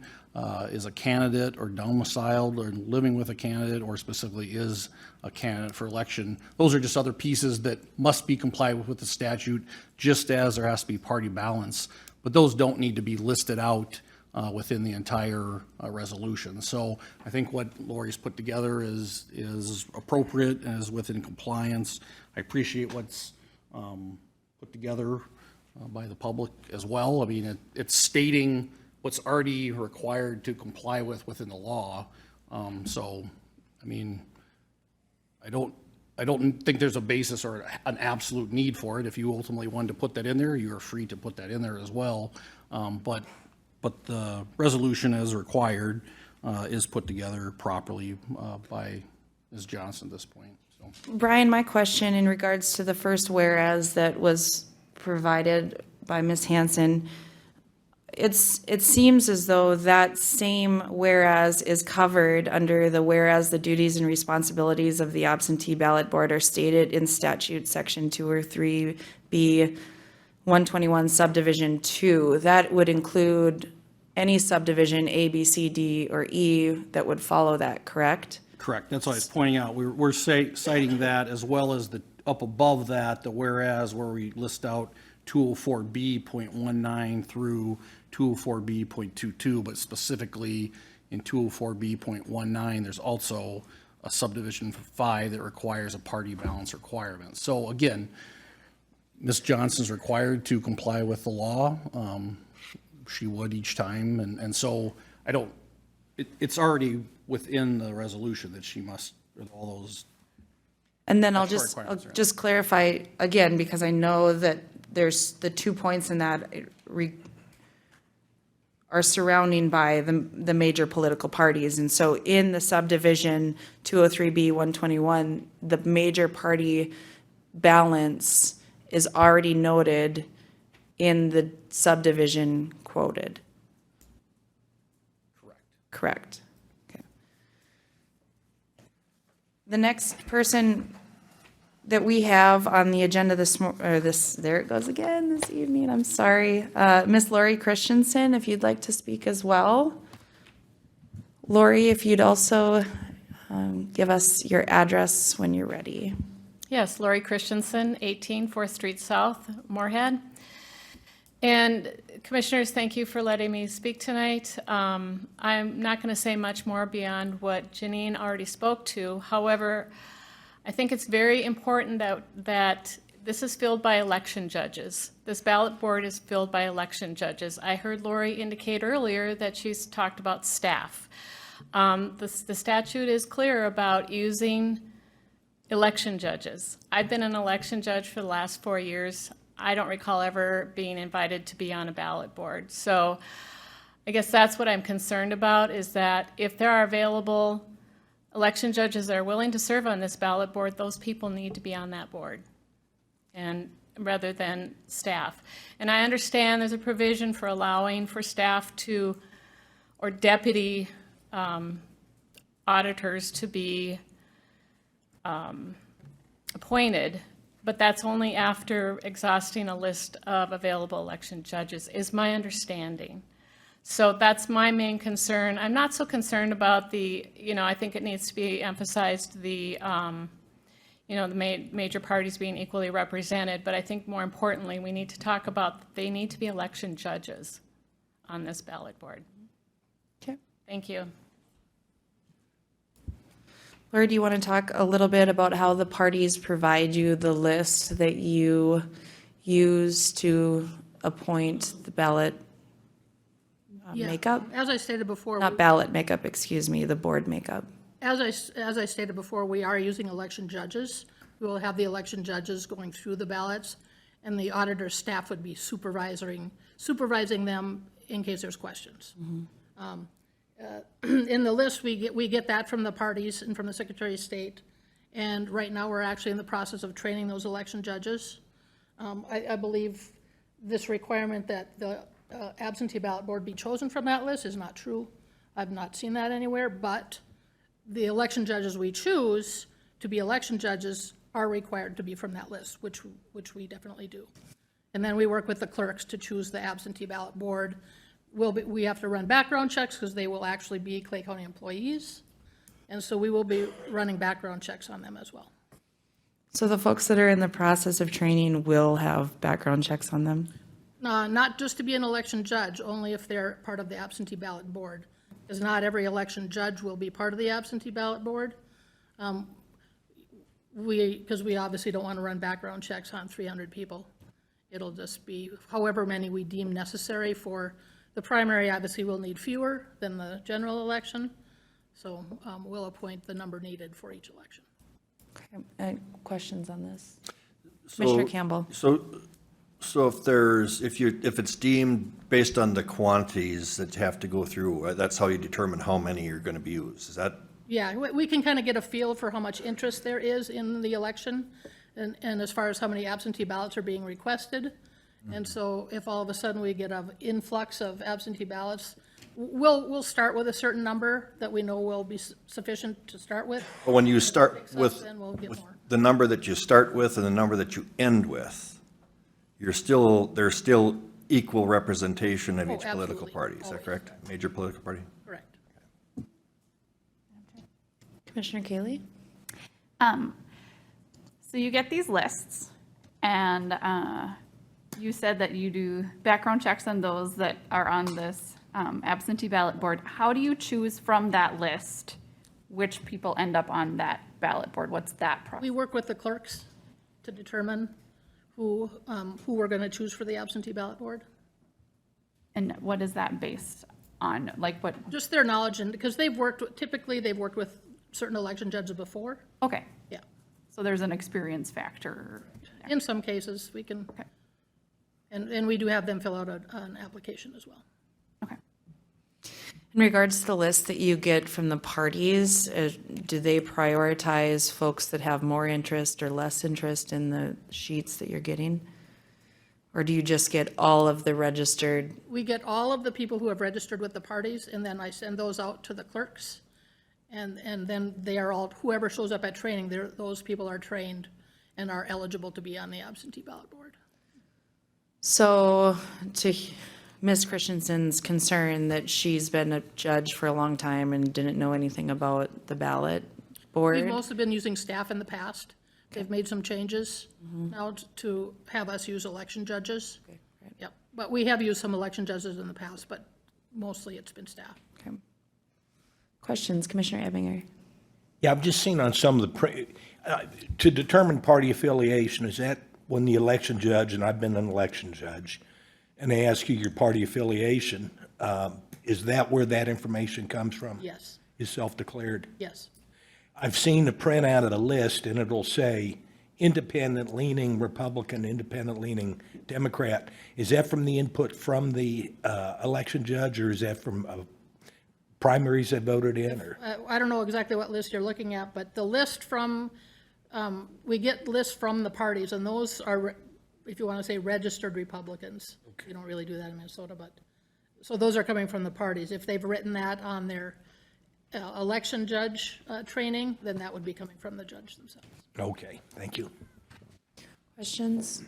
[SPEAKER 11] is a candidate or domiciled or living with a candidate, or specifically is a candidate for election. Those are just other pieces that must be complied with the statute, just as there has to be party balance. But those don't need to be listed out within the entire resolution. So I think what Lori's put together is appropriate and is within compliance. I appreciate what's put together by the public as well. It's stating what's already required to comply with within the law. I don't think there's a basis or an absolute need for it. If you ultimately wanted to put that in there, you are free to put that in there as well. But the resolution as required is put together properly by Ms. Johnson at this point. So.
[SPEAKER 1] Brian, my question in regards to the first whereas that was provided by Ms. Hanson, it seems as though that same whereas is covered under the whereas the duties and responsibilities of the absentee ballot board are stated in statute section 203B 121 subdivision 2. That would include any subdivision A, B, C, D, or E that would follow that, correct?
[SPEAKER 11] Correct. That's what I was pointing out. We're citing that as well as the up above that, the whereas where we list out 204B.19 through 204B.22, but specifically in 204B.19, there's also a subdivision 5 that requires a party balance requirement. So again, Ms. Johnson's required to comply with the law. She would each time, and so it's already within the resolution that she must, with all those.
[SPEAKER 1] And then I'll
[SPEAKER 11] requirements, right.
[SPEAKER 1] just clarify again, because I know that there's the 2 points in that are surrounding by the major political parties. And so in the subdivision 203B 121, the major party balance is already noted in the subdivision quoted. Correct. Okay. The next person that we have on the agenda there it goes again, this evening, I'm sorry. Miss Lori Christensen, if you'd like to speak as well. Lori, if you'd also give us your address when you're ready.
[SPEAKER 12] Yes, Lori Christensen, 18 4th Street South, Moorhead. And Commissioners, thank you for letting me speak tonight. I'm not going to say much more beyond what Janine already spoke to. However, I think it's very important that this is filled by election judges. This ballot board is filled by election judges. I heard Lori indicate earlier that she's talked about staff. The statute is clear about using election judges. I've been an election judge for the last 4 years. I don't recall ever being invited to be on a ballot board. So I guess that's what I'm concerned about, is that if there are available election judges that are willing to serve on this ballot board, those people need to be on that board, and rather than staff. And I understand there's a provision for allowing for staff to, or deputy auditors to be appointed, but that's only after exhausting a list of available election judges, is my understanding. So that's my main concern. I'm not so concerned about the, I think it needs to be emphasized, the major parties being equally represented, but I think more importantly, we need to talk about they need to be election judges on this ballot board.
[SPEAKER 1] Okay.
[SPEAKER 12] Thank you.
[SPEAKER 1] Lori, do you want to talk a little bit about how the parties provide you the list that you use to appoint the ballot
[SPEAKER 9] Yeah.
[SPEAKER 1] makeup?
[SPEAKER 9] As I stated before.
[SPEAKER 1] Not ballot makeup, excuse me, the board makeup.
[SPEAKER 9] As I stated before, we are using election judges. We will have the election judges going through the ballots, and the auditor staff would be supervising them in case there's questions. In the list, we get that from the parties and from the Secretary of State, and right now we're actually in the process of training those election judges. I believe this requirement that the absentee ballot board be chosen from that list is not true. I've not seen that anywhere, but the election judges we choose to be election judges are required to be from that list, which we definitely do. And then we work with the clerks to choose the absentee ballot board. We have to run background checks because they will actually be Clay County employees. And so we will be running background checks on them as well.
[SPEAKER 1] So the folks that are in the process of training will have background checks on them?
[SPEAKER 9] Not just to be an election judge, only if they're part of the absentee ballot board. Because not every election judge will be part of the absentee ballot board. Because we obviously don't want to run background checks on 300 people. It'll just be however many we deem necessary for the primary. Obviously, we'll need fewer than the general election. So we'll appoint the number needed for each election.
[SPEAKER 1] Okay. Any questions on this? Commissioner Campbell?
[SPEAKER 2] So if it's deemed based on the quantities that have to go through, that's how you determine how many are going to be used, is that?
[SPEAKER 9] Yeah, we can kind of get a feel for how much interest there is in the election, and as far as how many absentee ballots are being requested. And so if all of a sudden we get an influx of absentee ballots, we'll start with a certain number that we know will be sufficient to start with.
[SPEAKER 2] But when you start with
[SPEAKER 9] Then we'll get more.
[SPEAKER 2] the number that you start with and the number that you end with, there's still equal representation of each political
[SPEAKER 9] absolutely.
[SPEAKER 2] party, is that
[SPEAKER 9] Always.
[SPEAKER 2] correct? Major political party?
[SPEAKER 9] Correct.
[SPEAKER 1] Commissioner Kaylee?
[SPEAKER 8] So you get these lists, and you said that you do background checks on those that are on this absentee ballot board. How do you choose from that list which people end up on that ballot board? What's that process?
[SPEAKER 9] We work with the clerks to determine who we're going to choose for the absentee ballot board.
[SPEAKER 8] And what is that based on? Like what?
[SPEAKER 9] Just their knowledge, and because typically they've worked with certain election judges before.
[SPEAKER 8] Okay.
[SPEAKER 9] Yeah.
[SPEAKER 8] So there's an experience factor.
[SPEAKER 9] In some cases, we can,
[SPEAKER 8] Okay.
[SPEAKER 9] and we do have them fill out an application as well.
[SPEAKER 8] Okay.
[SPEAKER 1] In regards to the list that you get from the parties, do they prioritize folks that have more interest or less interest in the sheets that you're getting? Or do you just get all of the registered?
[SPEAKER 9] We get all of the people who have registered with the parties, and then I send those out to the clerks. And then they are all, whoever shows up at training, those people are trained. and are eligible to be on the absentee ballot board.
[SPEAKER 1] So to Ms. Christensen's concern that she's been a judge for a long time and didn't know anything about the ballot board.
[SPEAKER 9] We've mostly been using staff in the past. They've made some changes now to have us use election judges.
[SPEAKER 1] Okay, great.
[SPEAKER 9] Yep, but we have used some election judges in the past, but mostly it's been staff.
[SPEAKER 1] Okay. Questions, Commissioner Ebinger?
[SPEAKER 6] Yeah, I've just seen on some of the, to determine party affiliation, is that when the election judge, and I've been an election judge, and they ask you your party affiliation, is that where that information comes from?
[SPEAKER 9] Yes,
[SPEAKER 6] Is self-declared?
[SPEAKER 9] yes.
[SPEAKER 6] I've seen the printout of the list, and it'll say independent leaning Republican, independent leaning Democrat. Is that from the input from the election judge, or is that from primaries that voted in, or?
[SPEAKER 9] I don't know exactly what list you're looking at, but the list from, we get lists from the parties, and those are, if you want to say, registered Republicans. Okay. You don't really do that in Minnesota, but, so those are coming from the parties. If they've written that on their election judge training, then that would be coming from the judge themselves.
[SPEAKER 6] Okay, thank you.
[SPEAKER 1] Questions?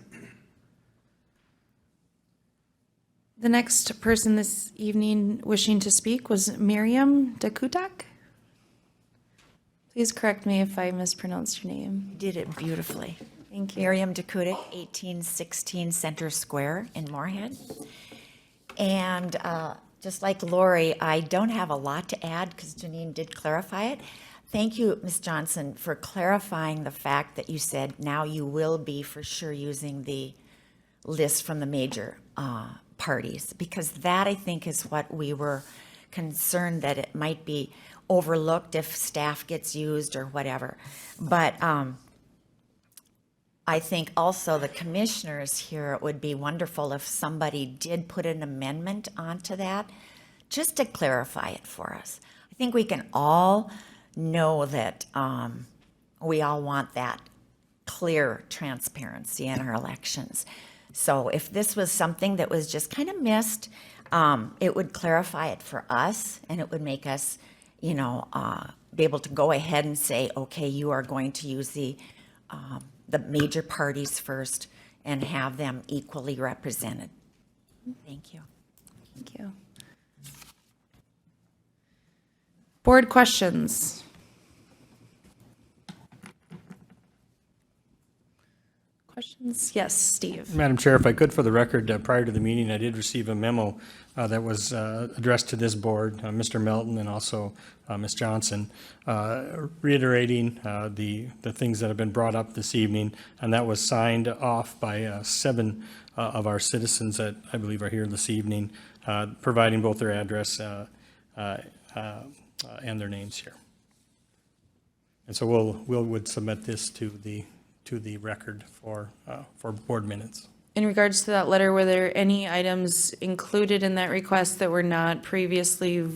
[SPEAKER 1] The next person this evening wishing to speak was Miriam Dakutak. Please correct me if I mispronounced your name.
[SPEAKER 13] You did it beautifully.
[SPEAKER 1] Thank you.
[SPEAKER 13] Miriam Dakudik, 1816 Center Square in Moorhead. And just like Lori, I don't have a lot to add because Janine did clarify it. Thank you, Ms. Johnson, for clarifying the fact that you said now you will be for sure using the list from the major parties, because that, I think, is what we were concerned that it might be overlooked if staff gets used or whatever. But I think also the commissioners here, it would be wonderful if somebody did put an amendment onto that, just to clarify it for us. I think we can all know that we all want that clear transparency in our elections. So if this was something that was just kind of missed, it would clarify it for us, and it would make us, you know, be able to go ahead and say, okay, you are going to use the major parties first and have them equally represented. Thank you.
[SPEAKER 1] Thank you. Board questions? Questions? Yes, Steve.
[SPEAKER 3] Madam Chair, if I could, for the record, prior to the meeting, I did receive a memo that was addressed to this board, Mr. Melton and also Ms. Johnson, reiterating the things that have been brought up this evening, and that was signed off by 7 of our citizens that I believe are here this evening, providing both their address and their names here. And so we would submit this to the record for board minutes.
[SPEAKER 1] In regards to that letter, were there any items included in that request that were not previously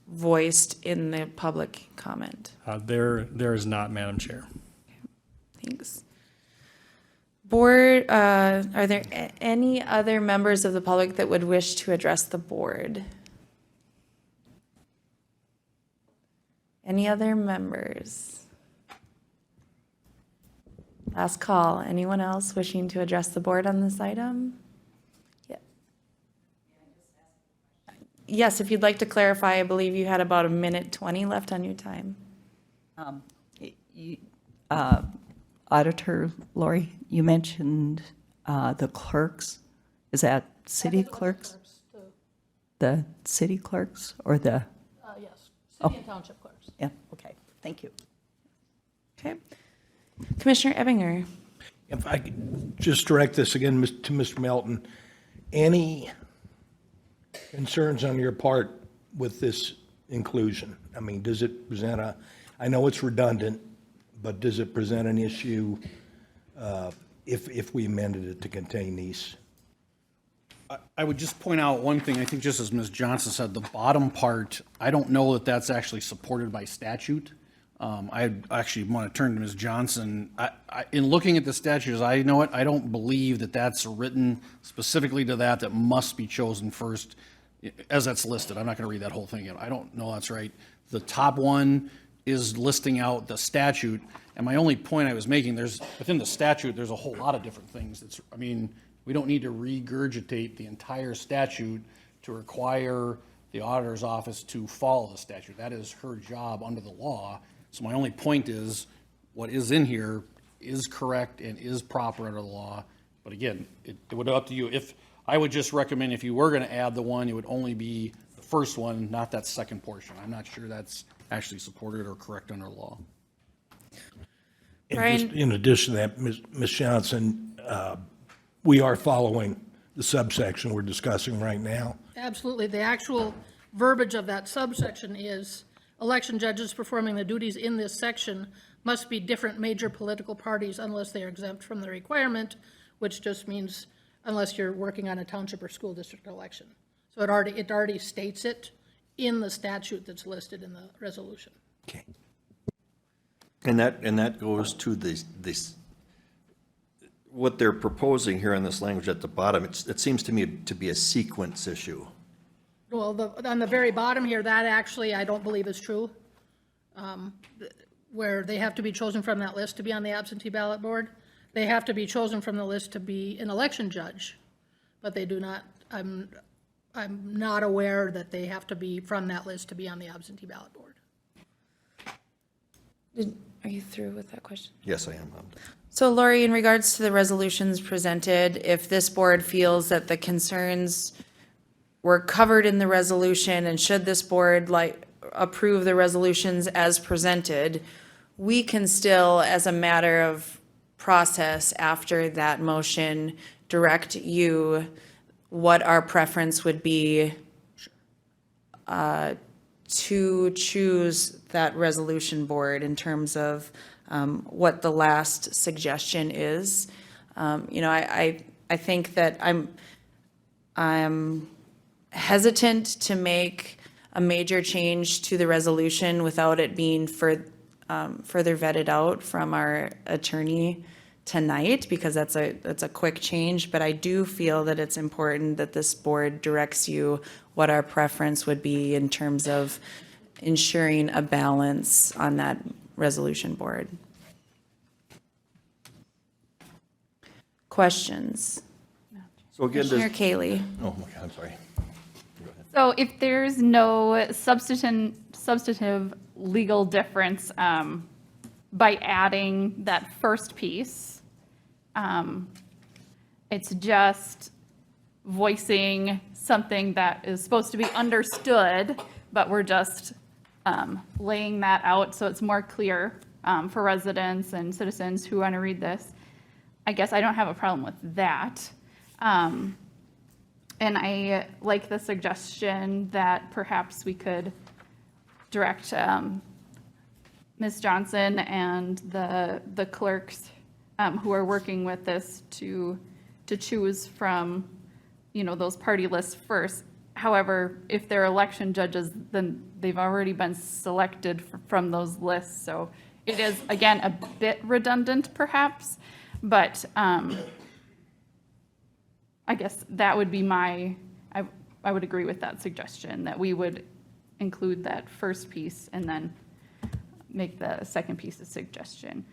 [SPEAKER 1] voiced in the public comment?
[SPEAKER 3] There is not, Madam Chair.
[SPEAKER 1] Thanks. Board, are there any other members of the public that would wish to address the board? Any other members? Last call. Anyone else wishing to address the board on this item? Yeah. Yes, if you'd like to clarify, I believe you had about 1:20 left on your time.
[SPEAKER 10] Auditor Lori, you mentioned the clerks. Is that city clerks? The city clerks or the?
[SPEAKER 9] Yes, city and township clerks.
[SPEAKER 10] Yeah, okay, thank you.
[SPEAKER 1] Okay. Commissioner Ebinger.
[SPEAKER 6] If I could just direct this again to Mr. Melton, any concerns on your part with this inclusion? I mean, does it present I know it's redundant, but does it present an issue if we amended it to contain these?
[SPEAKER 11] I would just point out one thing, I think just as Ms. Johnson said, the bottom part, I don't know that that's actually supported by statute. I actually want to turn to Ms. Johnson. In looking at the statutes, I know it, I don't believe that that's written specifically to that must be chosen first, as that's listed. I'm not going to read that whole thing again. I don't know that's right. The top one, is listing out the statute. And my only point I was making, within the statute, there's a whole lot of different things. We don't need to regurgitate the entire statute to require the auditor's office to follow the statute. That is her job under the law. So my only point is, what is in here is correct and is proper under the law. But again, it would be up to you. I would just recommend if you were going to add the one, it would only be the first one, not that second portion. I'm not sure that's actually supported or correct under law.
[SPEAKER 6] And
[SPEAKER 1] Brian?
[SPEAKER 6] just in addition to that, Ms. Johnson, we are following the subsection we're discussing right now.
[SPEAKER 9] Absolutely. The actual verbiage of that subsection is, election judges performing the duties in this section must be different major political parties unless they are exempt from the requirement, which just means unless you're working on a township or school district election. So it already states it in the statute that's listed in the resolution.
[SPEAKER 6] Okay.
[SPEAKER 2] And that goes to this, what they're proposing here in this language at the bottom, it seems to me to be a sequence issue.
[SPEAKER 9] Well, on the very bottom here, that actually I don't believe is true. Where they have to be chosen from that list to be on the absentee ballot board. They have to be chosen from the list to be an election judge, but they do not, I'm not aware that they have to be from that list to be on the absentee ballot board.
[SPEAKER 1] Are you through with that question?
[SPEAKER 2] Yes, I am.
[SPEAKER 1] So Lori, in regards to the resolutions presented, if this board feels that the concerns were covered in the resolution, and should this board approve the resolutions as presented, we can still, as a matter of process after that motion, direct you what our preference would be to choose that resolution board in terms of what the last suggestion is. I think that I'm hesitant to make a major change to the resolution without it being further vetted out from our attorney tonight, because that's a quick change. But I do feel that it's important that this board directs you what our preference would be in terms of ensuring a balance on that resolution board. Questions?
[SPEAKER 2] So again,
[SPEAKER 1] Commissioner Kaylee.
[SPEAKER 2] oh, okay, I'm sorry.
[SPEAKER 8] So if there's no substantive legal difference by adding that first piece, it's just voicing something that is supposed to be understood, but we're just laying that out so it's more clear for residents and citizens who want to read this. I guess I don't have a problem with that. And I like the suggestion that perhaps we could direct Ms. Johnson and the clerks who are working with this to choose from, those party lists first. However, if they're election judges, then they've already been selected from those lists. So it is, again, a bit redundant perhaps, but I guess that would be I would agree with that suggestion, that we would include that first piece and then make the second piece a suggestion.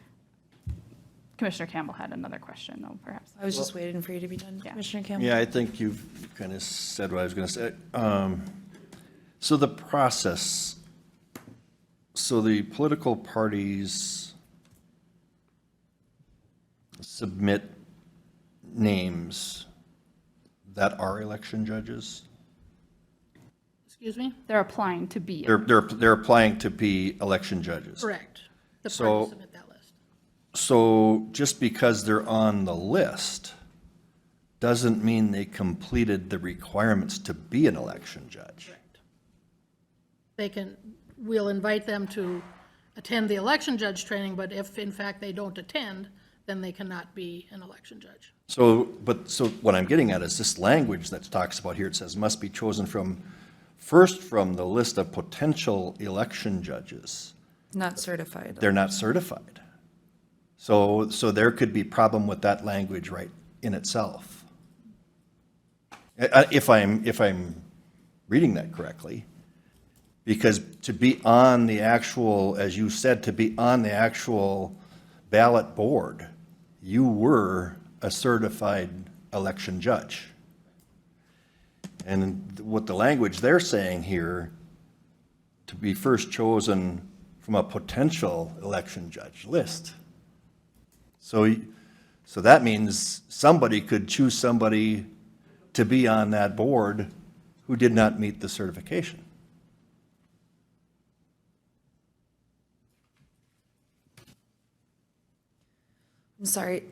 [SPEAKER 8] Commissioner Campbell had another question, though, perhaps.
[SPEAKER 1] I was just waiting for you to be done, Commissioner Campbell.
[SPEAKER 2] Yeah, I think you've kind of said what I was going to say. So the process, so the political parties submit names that are election judges?
[SPEAKER 9] Excuse me?
[SPEAKER 8] They're applying to be.
[SPEAKER 2] They're applying to be election judges.
[SPEAKER 9] Correct. The
[SPEAKER 2] So-
[SPEAKER 9] parties submit that list.
[SPEAKER 2] So just because they're on the list doesn't mean they completed the requirements to be an election judge.
[SPEAKER 9] We'll invite them to attend the election judge training, but if in fact they don't attend, then they cannot be an election judge.
[SPEAKER 2] So what I'm getting at is this language that talks about here, it says must be chosen first from the list of potential election judges.
[SPEAKER 1] Not certified.
[SPEAKER 2] They're not certified. So there could be problem with that language right in itself. If I'm reading that correctly, Because to be on the actual, as you said, to be on the actual ballot board, you were a certified election judge. And what the language they're saying here, to be first chosen from a potential election judge list. So that means somebody could choose somebody to be on that board who did not meet the certification.
[SPEAKER 1] I'm sorry,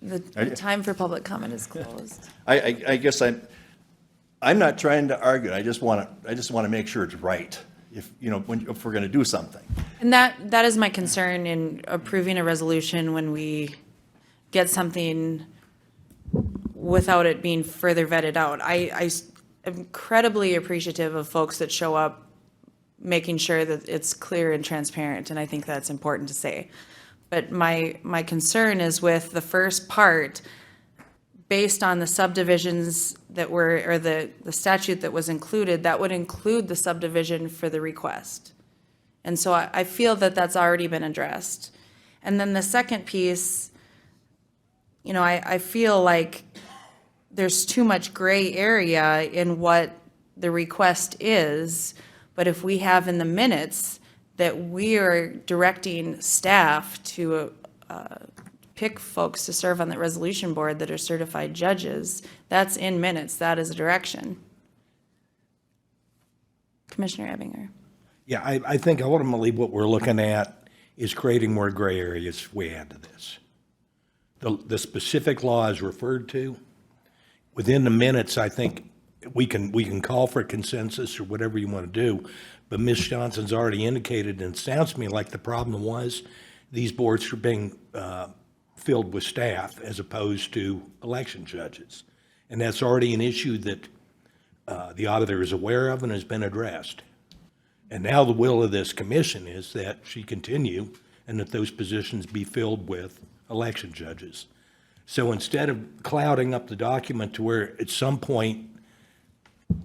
[SPEAKER 1] the time for public comment is closed.
[SPEAKER 2] I guess I'm not trying to argue. I just want to make sure it's right. If we're going to do something.
[SPEAKER 1] And that is my concern in approving a resolution when we get something without it being further vetted out. I am incredibly appreciative of folks that show up making sure that it's clear and transparent, and I think that's important to say. But my concern is with the first part, based on the subdivisions that were, or the statute that was included, that would include the subdivision for the request. And so I feel that that's already been addressed. And then the second piece, I feel like there's too much gray area in what the request is, but if we have in the minutes that we are directing staff to pick folks to serve on the resolution board that are certified judges, that's in minutes, that is a direction. Commissioner Ebinger.
[SPEAKER 6] Yeah, I think ultimately what we're looking at is creating more gray areas we add to this. The specific law is referred to. Within the minutes, I think we can call for consensus or whatever you want to do, but Ms. Johnson's already indicated, and it sounds to me like the problem was these boards are being filled with staff as opposed to election judges. And that's already an issue that the auditor is aware of and has been addressed. And now the will of this commission is that she continue and that those positions be filled with election judges. So instead of clouding up the document to where at some point,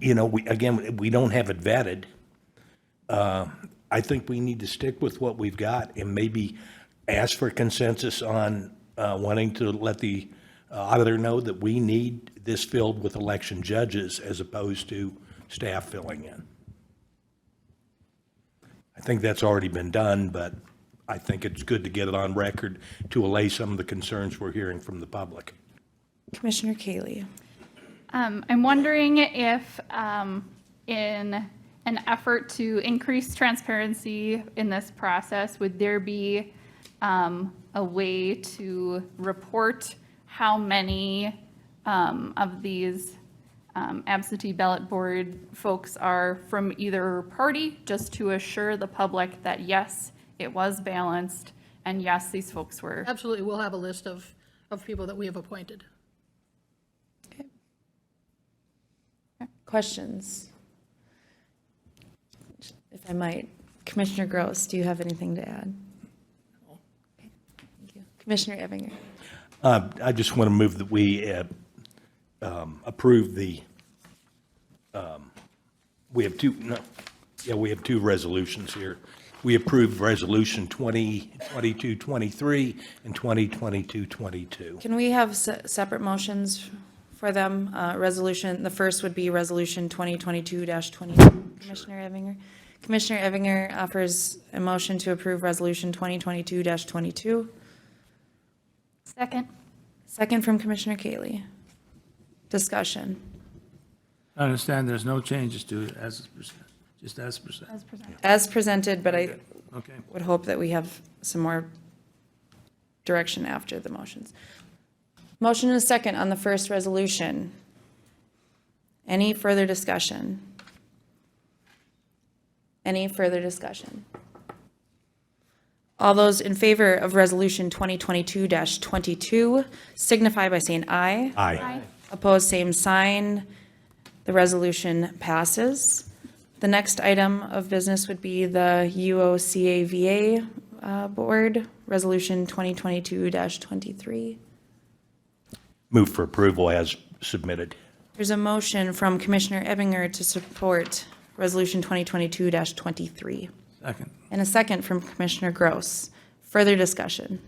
[SPEAKER 6] we don't have it vetted, I think we need to stick with what we've got and maybe ask for consensus on wanting to let the auditor know that we need this filled with election judges as opposed to staff filling in. I think that's already been done, but I think it's good to get it on record to allay some of the concerns we're hearing from the public.
[SPEAKER 1] Commissioner Cayley.
[SPEAKER 8] I'm wondering if, in an effort to increase transparency in this process, would there be a way to report how many of these absentee ballot board folks are from either party, just to assure the public that yes, it was balanced, and yes, these folks were.
[SPEAKER 9] Absolutely, we'll have a list of people that we have appointed.
[SPEAKER 1] Okay. Questions? If I might, Commissioner Gross, do you have anything to add? Okay, thank you. Commissioner Ebinger.
[SPEAKER 6] I just want to move that we approve the, we have two resolutions here. We approve Resolution 2022-23 and 2022-22.
[SPEAKER 1] Can we have separate motions for them? The first would be Resolution 2022-22. Commissioner Ebinger. Commissioner Ebinger offers a motion to approve Resolution 2022-22.
[SPEAKER 8] Second.
[SPEAKER 1] Second from Commissioner Cayley. Discussion.
[SPEAKER 4] I understand there's no changes to it just as presented.
[SPEAKER 8] As presented.
[SPEAKER 1] As presented, but I
[SPEAKER 4] Okay.
[SPEAKER 1] would hope that we have some more direction after the motions. Motion and a second on the first resolution. Any further discussion? Any further discussion? All those in favor of Resolution 2022-22 signify by saying aye.
[SPEAKER 6] Aye.
[SPEAKER 1] Opposed, same sign. The resolution passes. The next item of business would be the UOCAVA Board, Resolution 2022-23.
[SPEAKER 6] Move for approval as submitted.
[SPEAKER 1] There's a motion from Commissioner Ebinger to support Resolution 2022-23.
[SPEAKER 4] Second.
[SPEAKER 1] And a second from Commissioner Gross. Further discussion.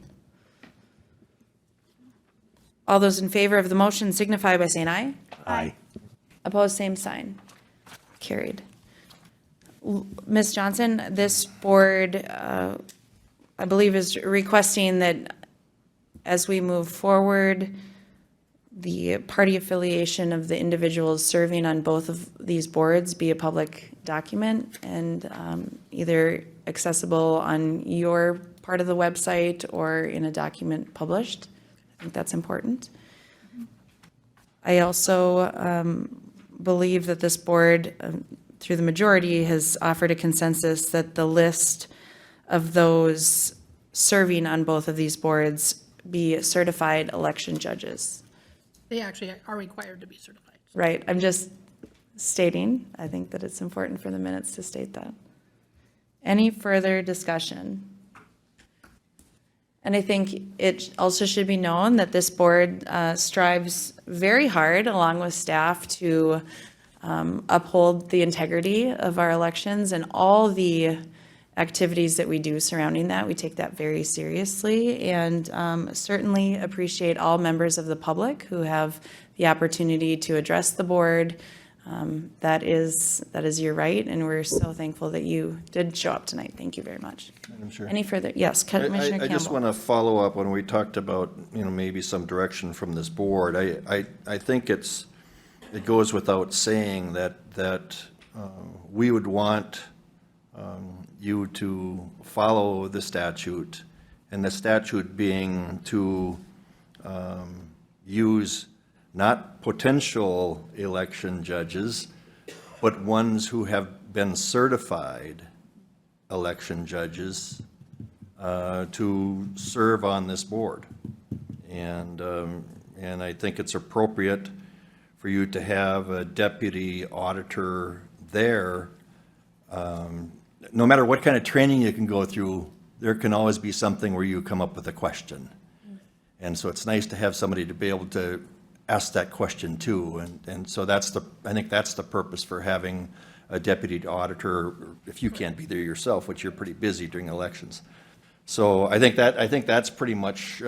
[SPEAKER 1] All those in favor of the motion signify by saying aye.
[SPEAKER 6] Aye.
[SPEAKER 1] Opposed, same sign. Carried. Ms. Johnson, this board, I believe, is requesting that as we move forward, the party affiliation of the individuals serving on both of these boards be a public document and either accessible on your part of the website or in a document published. I think that's important. I also believe that this board, through the majority, has offered a consensus that the list of those serving on both of these boards be certified election judges.
[SPEAKER 9] They actually are required to be certified.
[SPEAKER 1] Right, I'm just stating, I think that it's important for the minutes to state that. Any further discussion? And I think it also should be known that this board strives very hard, along with staff, to uphold the integrity of our elections and all the activities that we do surrounding that. We take that very seriously and certainly appreciate all members of the public who have the opportunity to address the board. That is your right, and we're so thankful that you did show up tonight. Thank you very much.
[SPEAKER 2] Madam Chair.
[SPEAKER 1] Any further? Yes, Commissioner
[SPEAKER 2] I just
[SPEAKER 1] Campbell.
[SPEAKER 2] want to follow up when we talked about, maybe some direction from this board. I think it goes without saying that we would want you to follow the statute, and the statute being to use not potential election judges, but ones who have been certified election judges to serve on this board. And I think it's appropriate for you to have a deputy auditor there. No matter what kind of training you can go through, there can always be something where you come up with a question. And so it's nice to have somebody to be able to ask that question too. And so I think that's the purpose for having a deputy auditor, if you can't be there yourself, which you're pretty busy during elections. So I think that's pretty much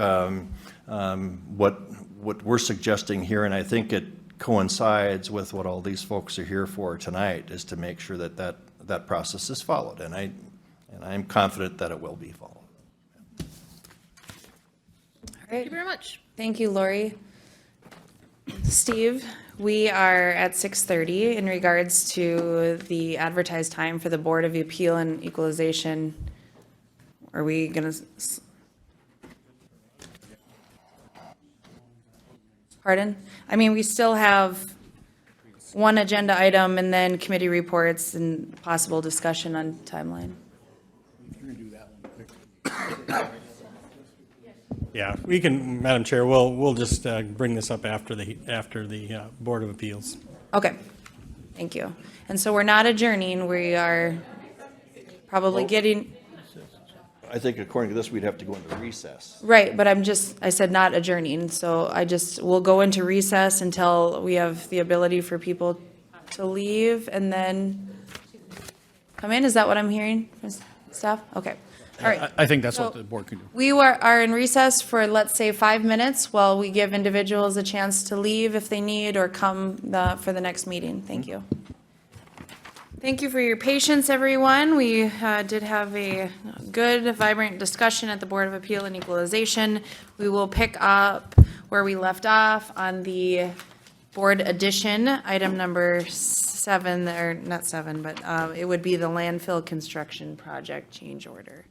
[SPEAKER 2] what we're suggesting here, and I think it coincides with what all these folks are here for tonight, is to make sure that process is followed, and I'm confident that it will be followed.
[SPEAKER 1] All
[SPEAKER 9] Thank
[SPEAKER 1] right.
[SPEAKER 9] you very much.
[SPEAKER 1] Thank you, Lori. Steve, we are at 6:30 in regards to the advertised time for the Board of Appeal and Equalization. Are we gonna? Pardon? I mean, we still have one agenda item and then committee reports and possible discussion on timeline.
[SPEAKER 3] Yeah, we can, Madam Chair, we'll just bring this up after the Board of Appeals.
[SPEAKER 1] Okay, thank you. And so we're not adjourning, we are probably getting,
[SPEAKER 2] I think according to this, we'd have to go into recess.
[SPEAKER 1] right, but I said not adjourning, so we'll go into recess until we have the ability for people to leave and then come in, is that what I'm hearing from staff? Okay, all right.
[SPEAKER 11] I think that's what
[SPEAKER 1] So
[SPEAKER 11] the board can do.
[SPEAKER 1] We are in recess for, let's say, 5 minutes while we give individuals a chance to leave if they need or come for the next meeting. Thank you. Thank you for your patience, everyone. We did have a good, vibrant discussion at the Board of Appeal and Equalization. We will pick up where we left off on the board addition, item number 7, or not 7, but it would be the landfill construction project change order.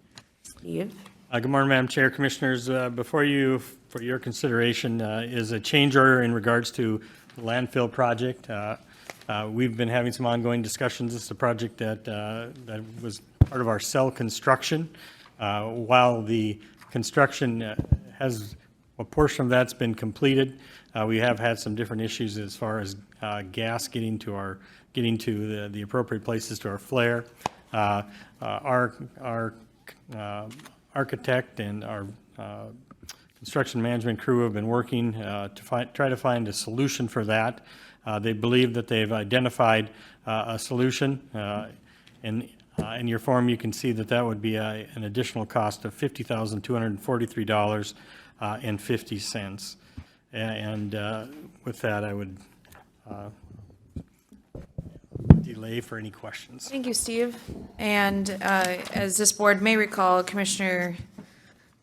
[SPEAKER 1] Steve?
[SPEAKER 3] Good morning, Madam Chair, Commissioners. Before you, for your consideration, is a change order in regards to the landfill project. We've been having some ongoing discussions. This is a project that was part of our cell construction. While the construction a portion of that's been completed, we have had some different issues as far as gas getting to the appropriate places to our flare. Our architect and our construction management crew have been working try to find a solution for that. They believe that they've identified a solution. In your form, you can see that that would be an additional cost of $50,243.50. And with that, I would delay for any questions.
[SPEAKER 1] Thank you, Steve. And as this board may recall, Commissioner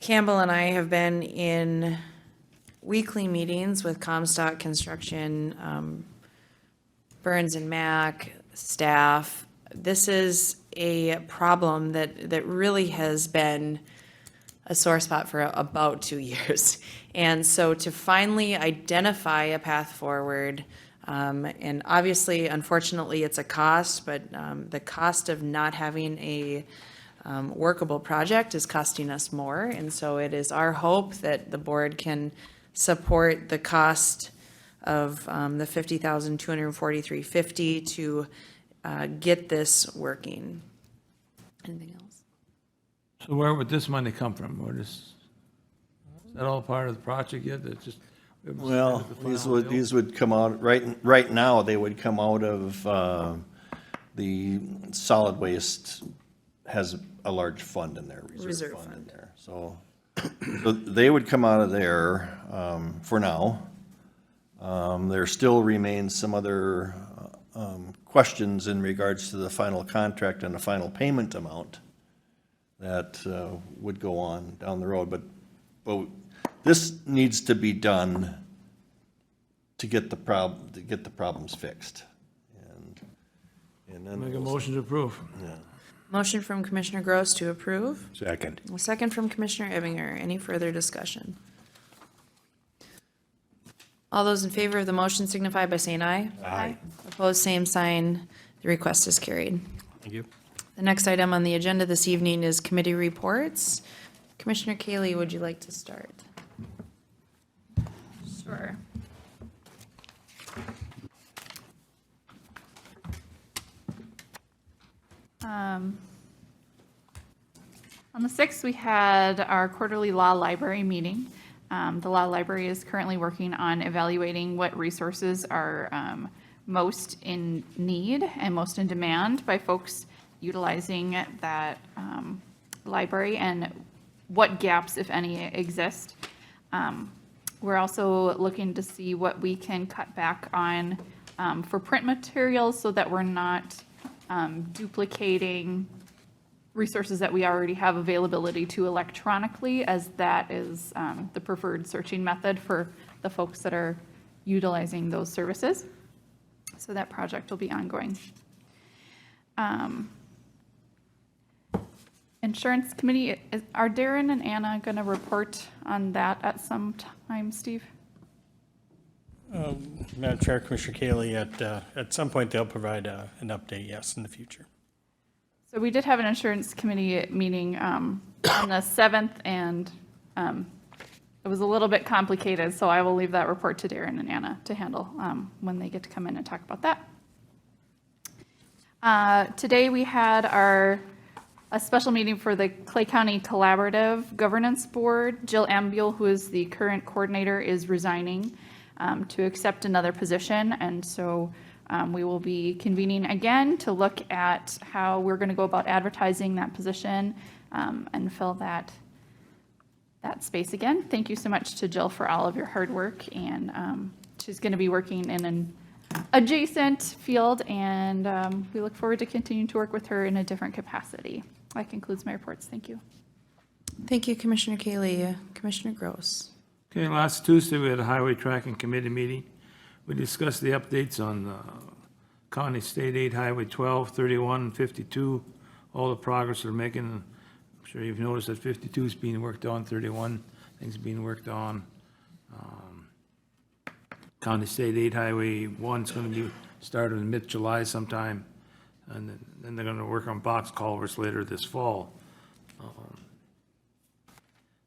[SPEAKER 1] Campbell and I have been in weekly meetings with Comstock Construction, Burns and Mac, staff. This is a problem that really has been a sore spot for about 2 years. And so to finally identify a path forward, and obviously, unfortunately, it's a cost, but the cost of not having a workable project is costing us more. And so it is our hope that the board can support the cost of the $50,243.50 to get this working. Anything else?
[SPEAKER 4] So where would this money come from? Is that all part of the project yet? That's just.
[SPEAKER 2] Well, these would come out, right now, they would come out of, the solid waste has a large fund in there, reserve fund in there. So they would come out of there, for now. There still remains some other, questions in regards to the final contract and the final payment amount that, would go on down the road, but this needs to be done to get the problems fixed. And then
[SPEAKER 4] Make a motion to approve.
[SPEAKER 2] yeah.
[SPEAKER 1] Motion from Commissioner Gross to approve.
[SPEAKER 6] Second.
[SPEAKER 1] A second from Commissioner Ebinger. Any further discussion? All those in favor of the motion signify by saying aye.
[SPEAKER 6] Aye.
[SPEAKER 1] Opposed, same sign. The request is carried.
[SPEAKER 3] Thank you.
[SPEAKER 1] The next item on the agenda this evening is committee reports. Commissioner Kaylee, would you like to start?
[SPEAKER 8] Sure. On the 6th, we had our quarterly law library meeting. The law library is currently working on evaluating what resources are most in need and most in demand by folks utilizing that library and what gaps, if any, exist. We're also looking to see what we can cut back on for print materials so that we're not duplicating resources that we already have availability to electronically, as that is the preferred searching method for the folks that are utilizing those services. So that project will be ongoing. Insurance committee, are Darren and Anna going to report on that at some time, Steve?
[SPEAKER 3] Madam Chair, Commissioner Kaylee, at some point they'll provide an update, yes, in the future.
[SPEAKER 8] So we did have an insurance committee meeting on the 7th, and it was a little bit complicated, so I will leave that report to Darren and Anna to handle when they get to come in and talk about that. Today we had a special meeting for the Clay County Collaborative Governance Board. Jill Ambiel, who is the current coordinator, is resigning to accept another position, and so we will be convening again to look at how we're going to go about advertising that position and fill that space again. Thank you so much to Jill for all of your hard work, and she's going to be working in an adjacent field, and we look forward to continuing to work with her in a different capacity. That concludes my reports. Thank you.
[SPEAKER 1] Thank you, Commissioner Kaylee. Commissioner Gross.
[SPEAKER 4] Okay, last Tuesday, we had a highway tracking committee meeting. We discussed the updates on County State 8 Highway 12, 31, and 52, all the progress they're making. I'm sure you've noticed that 52 is being worked on, 31 things being worked on. County State 8 Highway 1 is going to be started in mid-July sometime, and then they're going to work on box culverts later this fall.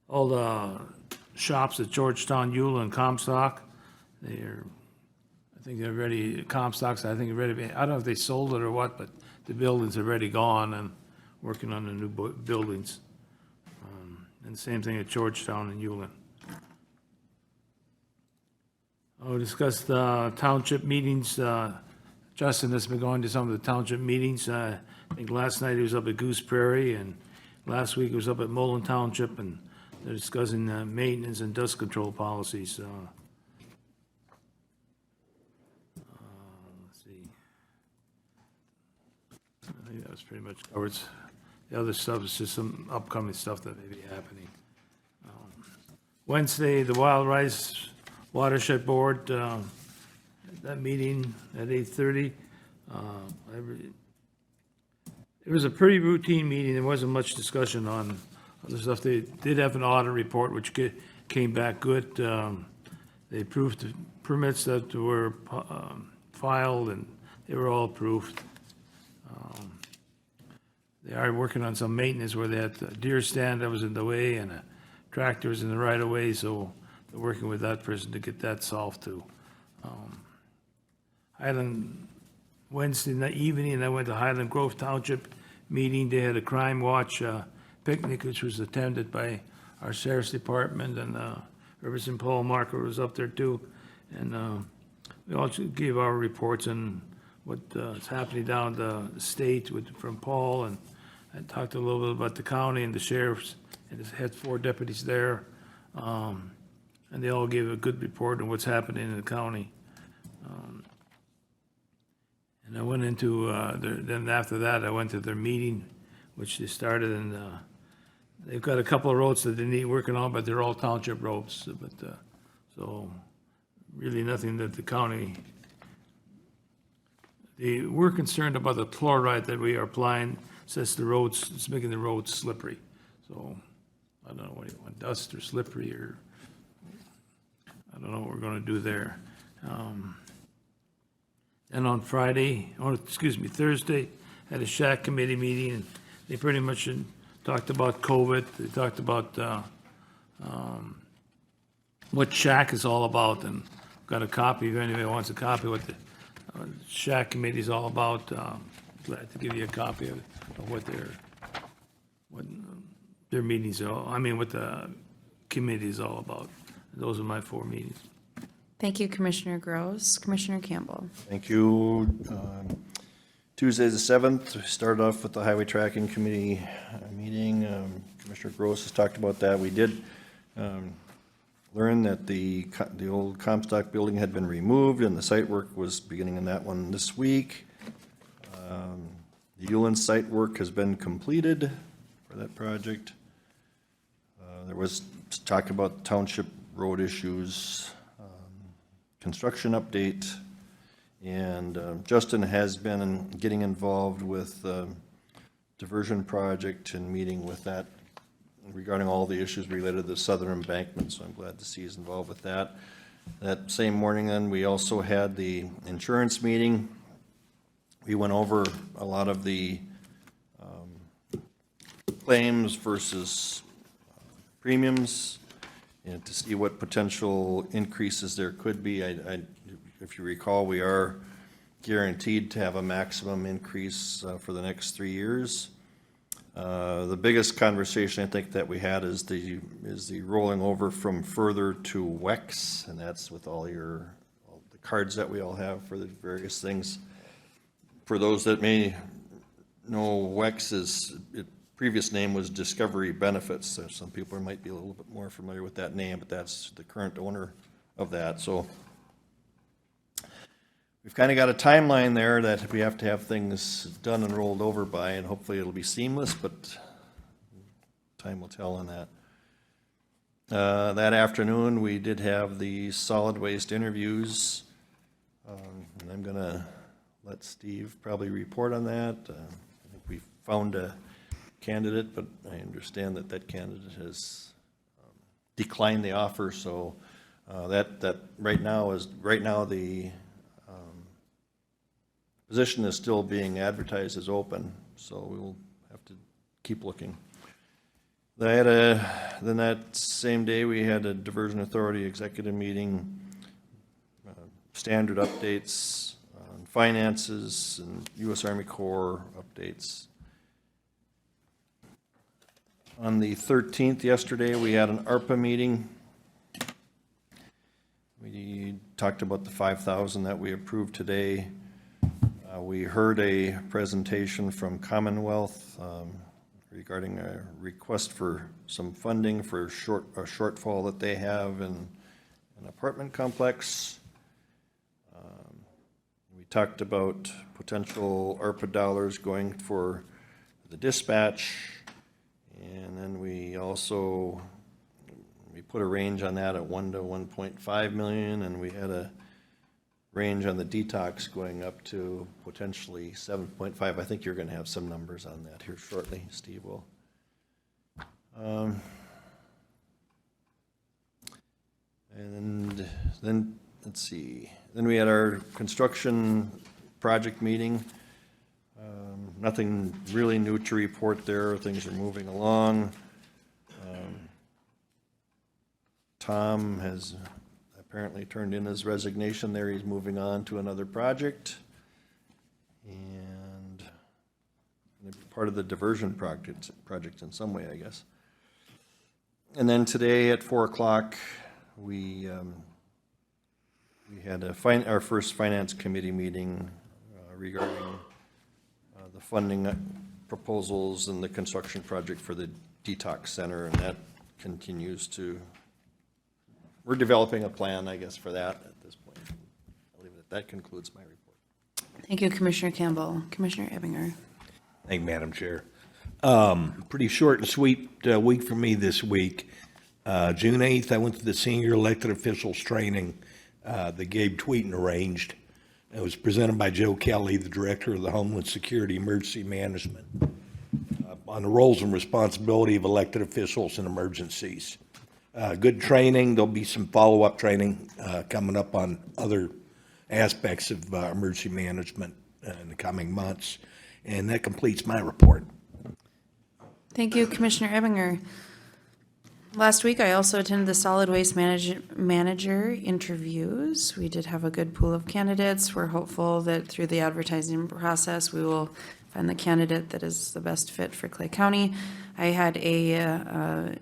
[SPEAKER 4] All the shops at Georgetown, Eula, and Comstock, I think they're ready. Comstock's, I think, ready. I don't know if they sold it or what, but the buildings are already gone and working on the new buildings. And the same thing at Georgetown and Eula. We'll discuss the township meetings. Justin has been going to some of the township meetings. I think last night he was up at Goose Prairie, and last week he was up at Mullen Township, and they're discussing maintenance and dust control policies. Let's see. I think that was pretty much covers. The other stuff is just some upcoming stuff that may be happening. Wednesday, the Wild Rice Watershed Board, that meeting at 8:30. It was a pretty routine meeting. There wasn't much discussion on other stuff. They did have an audit report, which came back good. They approved the permits that were filed, and they were all approved. They are working on some maintenance where they had a deer stand that was in the way and a tractor was in the right of way, so they're working with that person to get that solved too. Highland, Wednesday night evening, I went to Highland Grove Township meeting. They had a crime watch picnic, which was attended by our sheriff's department, and Representative Paul Marker was up there too. And we also gave our reports on what is happening down the state from Paul, and I talked a little bit about the county and the sheriffs, and had 4 deputies there, and they all gave a good report on what's happening in the county. And I went into, then after that, I went to their meeting, which they started, and they've got a couple of roads that they need working on, but they're all township roads. But so really nothing that the county, we're concerned about the chloride that we are applying, since the roads, it's making the roads slippery. So I don't know what you want, dust or slippery, or I don't know what we're gonna do there. And on Friday, or excuse me, Thursday, had a SHAC committee meeting, and they pretty much talked about COVID. They talked about what SHAC is all about, and got a copy, if anybody wants a copy, what the SHAC committee is all about. Glad to give you a copy of what their meetings are, what the committee is all about. Those are my 4 meetings.
[SPEAKER 1] Thank you, Commissioner Gross. Commissioner Campbell.
[SPEAKER 2] Thank you. Tuesday the 7th, we started off with the Highway Tracking Committee meeting. Commissioner Gross has talked about that. We did learn that the old Comstock building had been removed, and the site work was beginning in that one this week. The Uland site work has been completed for that project. There was talk about township road issues, construction update, and Justin has been getting involved with diversion project and meeting with that regarding all the issues related to the southern embankment, so I'm glad to see he's involved with that. That same morning then, we also had the insurance meeting. We went over a lot of the claims versus premiums, and to see what potential increases there could be. If you recall, we are guaranteed to have a maximum increase for the next 3 years. The biggest conversation I think that we had is the rolling over from further to WEX, and that's with all the cards that we all have for the various things. For those that may know, WEX's previous name was Discovery Benefits. So some people might be a little bit more familiar with that name, but that's the current owner of that. So we've kind of got a timeline there that we have to have things done and rolled over by, and hopefully it'll be seamless, but time will tell on that. That afternoon, we did have the solid waste interviews, and I'm going to let Steve probably report on that. I think we found a candidate, but I understand that candidate has declined the offer, so that right now the position is still being advertised as open, so we will have to keep looking. Then that same day, we had a Diversion Authority executive meeting, standard updates on finances and U.S. Army Corps updates. On the 13th, yesterday, we had an ARPA meeting. We talked about the 5,000 that we approved today. We heard a presentation from Commonwealth regarding a request for some funding for a shortfall that they have in an apartment complex. We talked about potential ARPA dollars going for the dispatch. And then we put a range on that at 1 to 1.5 million, and we had a range on the detox going up to potentially 7.5. I think you're going to have some numbers on that here shortly. Steve will. And then, let's see. Then we had our construction project meeting. Nothing really new to report there. Things are moving along. Tom has apparently turned in his resignation there. He's moving on to another project. And part of the diversion project in some way, I guess. And then today at 4 o'clock, we had our first finance committee meeting regarding the funding proposals and the construction project for the detox center, and that continues to, we're developing a plan, I guess, for that at this point. I'll leave it at that. Concludes my report.
[SPEAKER 1] Thank you, Commissioner Campbell. Commissioner Ebinger.
[SPEAKER 6] Thank you, Madam Chair. Pretty short and sweet week for me this week. June 8th, I went to the senior elected officials training that Gabe Tweeten arranged. It was presented by Joe Kelly, the Director of the Homeland Security Emergency Management, on the roles and responsibility of elected officials in emergencies. Good training. There'll be some follow-up training coming up on other aspects of emergency management in the coming months. And that completes my report.
[SPEAKER 1] Thank you, Commissioner Ebinger. Last week, I also attended the solid waste manager interviews. We did have a good pool of candidates. We're hopeful that through the advertising process, we will find the candidate that is the best fit for Clay County. I had a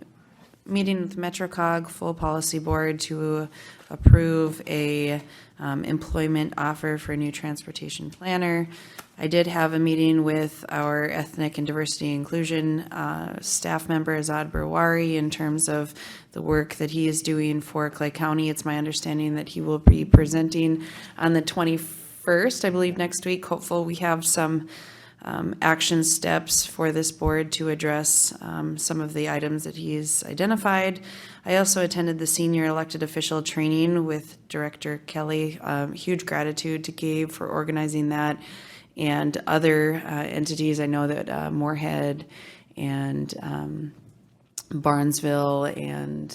[SPEAKER 1] meeting with MetroCog full policy board to approve a employment offer for a new transportation planner. I did have a meeting with our ethnic and diversity inclusion staff member, Azad Burwari, in terms of the work that he is doing for Clay County. It's my understanding that he will be presenting on the 21st, I believe, next week. Hopeful we have some action steps for this board to address some of the items that he's identified. I also attended the senior elected official training with Director Kelly. Huge gratitude to Gabe for organizing that, and other entities. I know that Moorhead and Barnesville and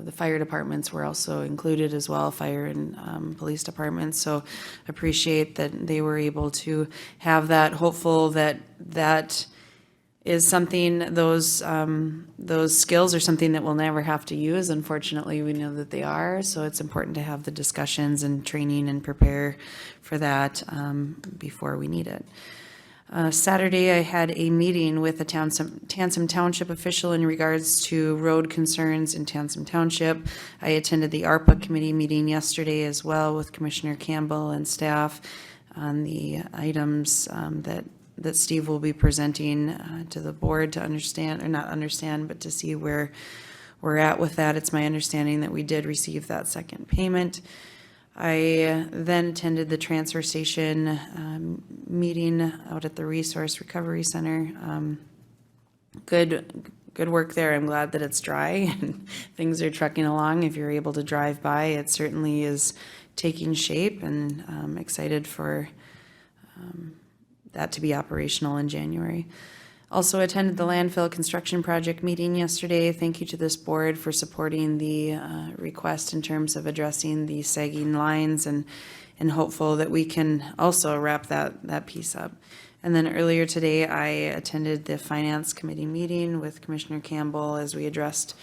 [SPEAKER 1] the fire departments were also included as well, fire and police departments. So appreciate that they were able to have that. Hopeful that that is something, those skills are something that we'll never have to use. Unfortunately, we know that they are. So it's important to have the discussions and training and prepare for that before we need it. Saturday, I had a meeting with a Tansom Township official in regards to road concerns in Tansom Township. I attended the ARPA committee meeting yesterday as well with Commissioner Campbell and staff on the items that Steve will be presenting to the board to understand, or not understand, but to see where we're at with that. It's my understanding that we did receive that second payment. I then attended the transfer station meeting out at the Resource Recovery Center. Good work there. I'm glad that it's dry and things are trucking along. If you're able to drive by, it certainly is taking shape, and I'm excited for that to be operational in January. Also attended the landfill construction project meeting yesterday. Thank you to this board for supporting the request in terms of addressing the sagging lines, and hopeful that we can also wrap that piece up. And then earlier today, I attended the finance committee meeting with Commissioner Campbell as we addressed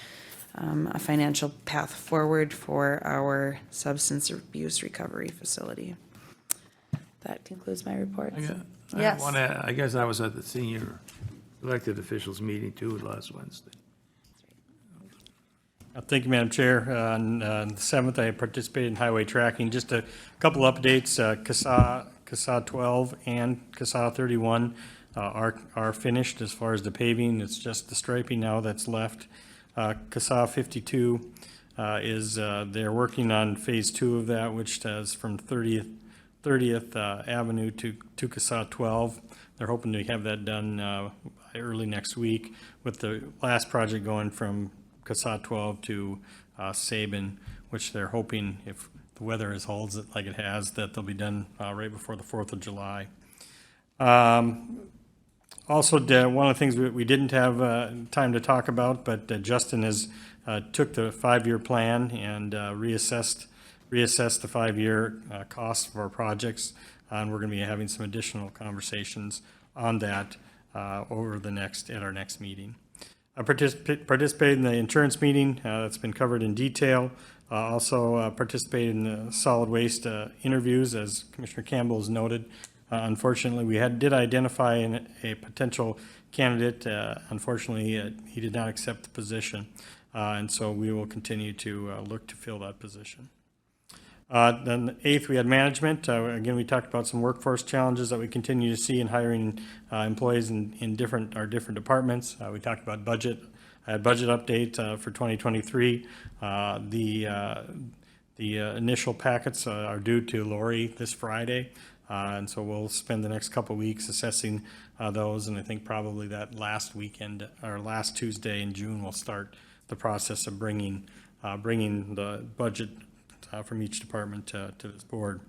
[SPEAKER 1] a financial path forward for our substance abuse recovery facility. That concludes my report. Yes.
[SPEAKER 4] I guess I was at the senior elected officials meeting too last Wednesday.
[SPEAKER 3] Thank you, Madam Chair. On the 7th, I participated in highway tracking. Just a couple updates. CASA 12 and CASA 31 are finished as far as the paving. It's just the striping now that's left. CASA 52 they're working on phase 2 of that, which does from 30th Avenue to CASA 12. They're hoping to have that done early next week, with the last project going from CASA 12 to Sabin, which they're hoping, if the weather holds it like it has, that they'll be done right before the 4th of July. Also, one of the things we didn't have time to talk about, but Justin has took the 5-year plan and reassessed the 5-year cost of our projects, and we're going to be having some additional conversations on that at our next meeting. I participated in the insurance meeting that's been covered in detail. Also participated in the solid waste interviews, as Commissioner Campbell has noted. Unfortunately, we did identify a potential candidate. Unfortunately, he did not accept the position, and so we will continue to look to fill that position. Then the 8th, we had management. Again, we talked about some workforce challenges that we continue to see in hiring employees in our different departments. We talked about budget. I had budget update for 2023. The initial packets are due to Lori this Friday, and so we'll spend the next couple weeks assessing those. And I think probably that last weekend or last Tuesday in June, we'll start the process of bringing the budget from each department to this board.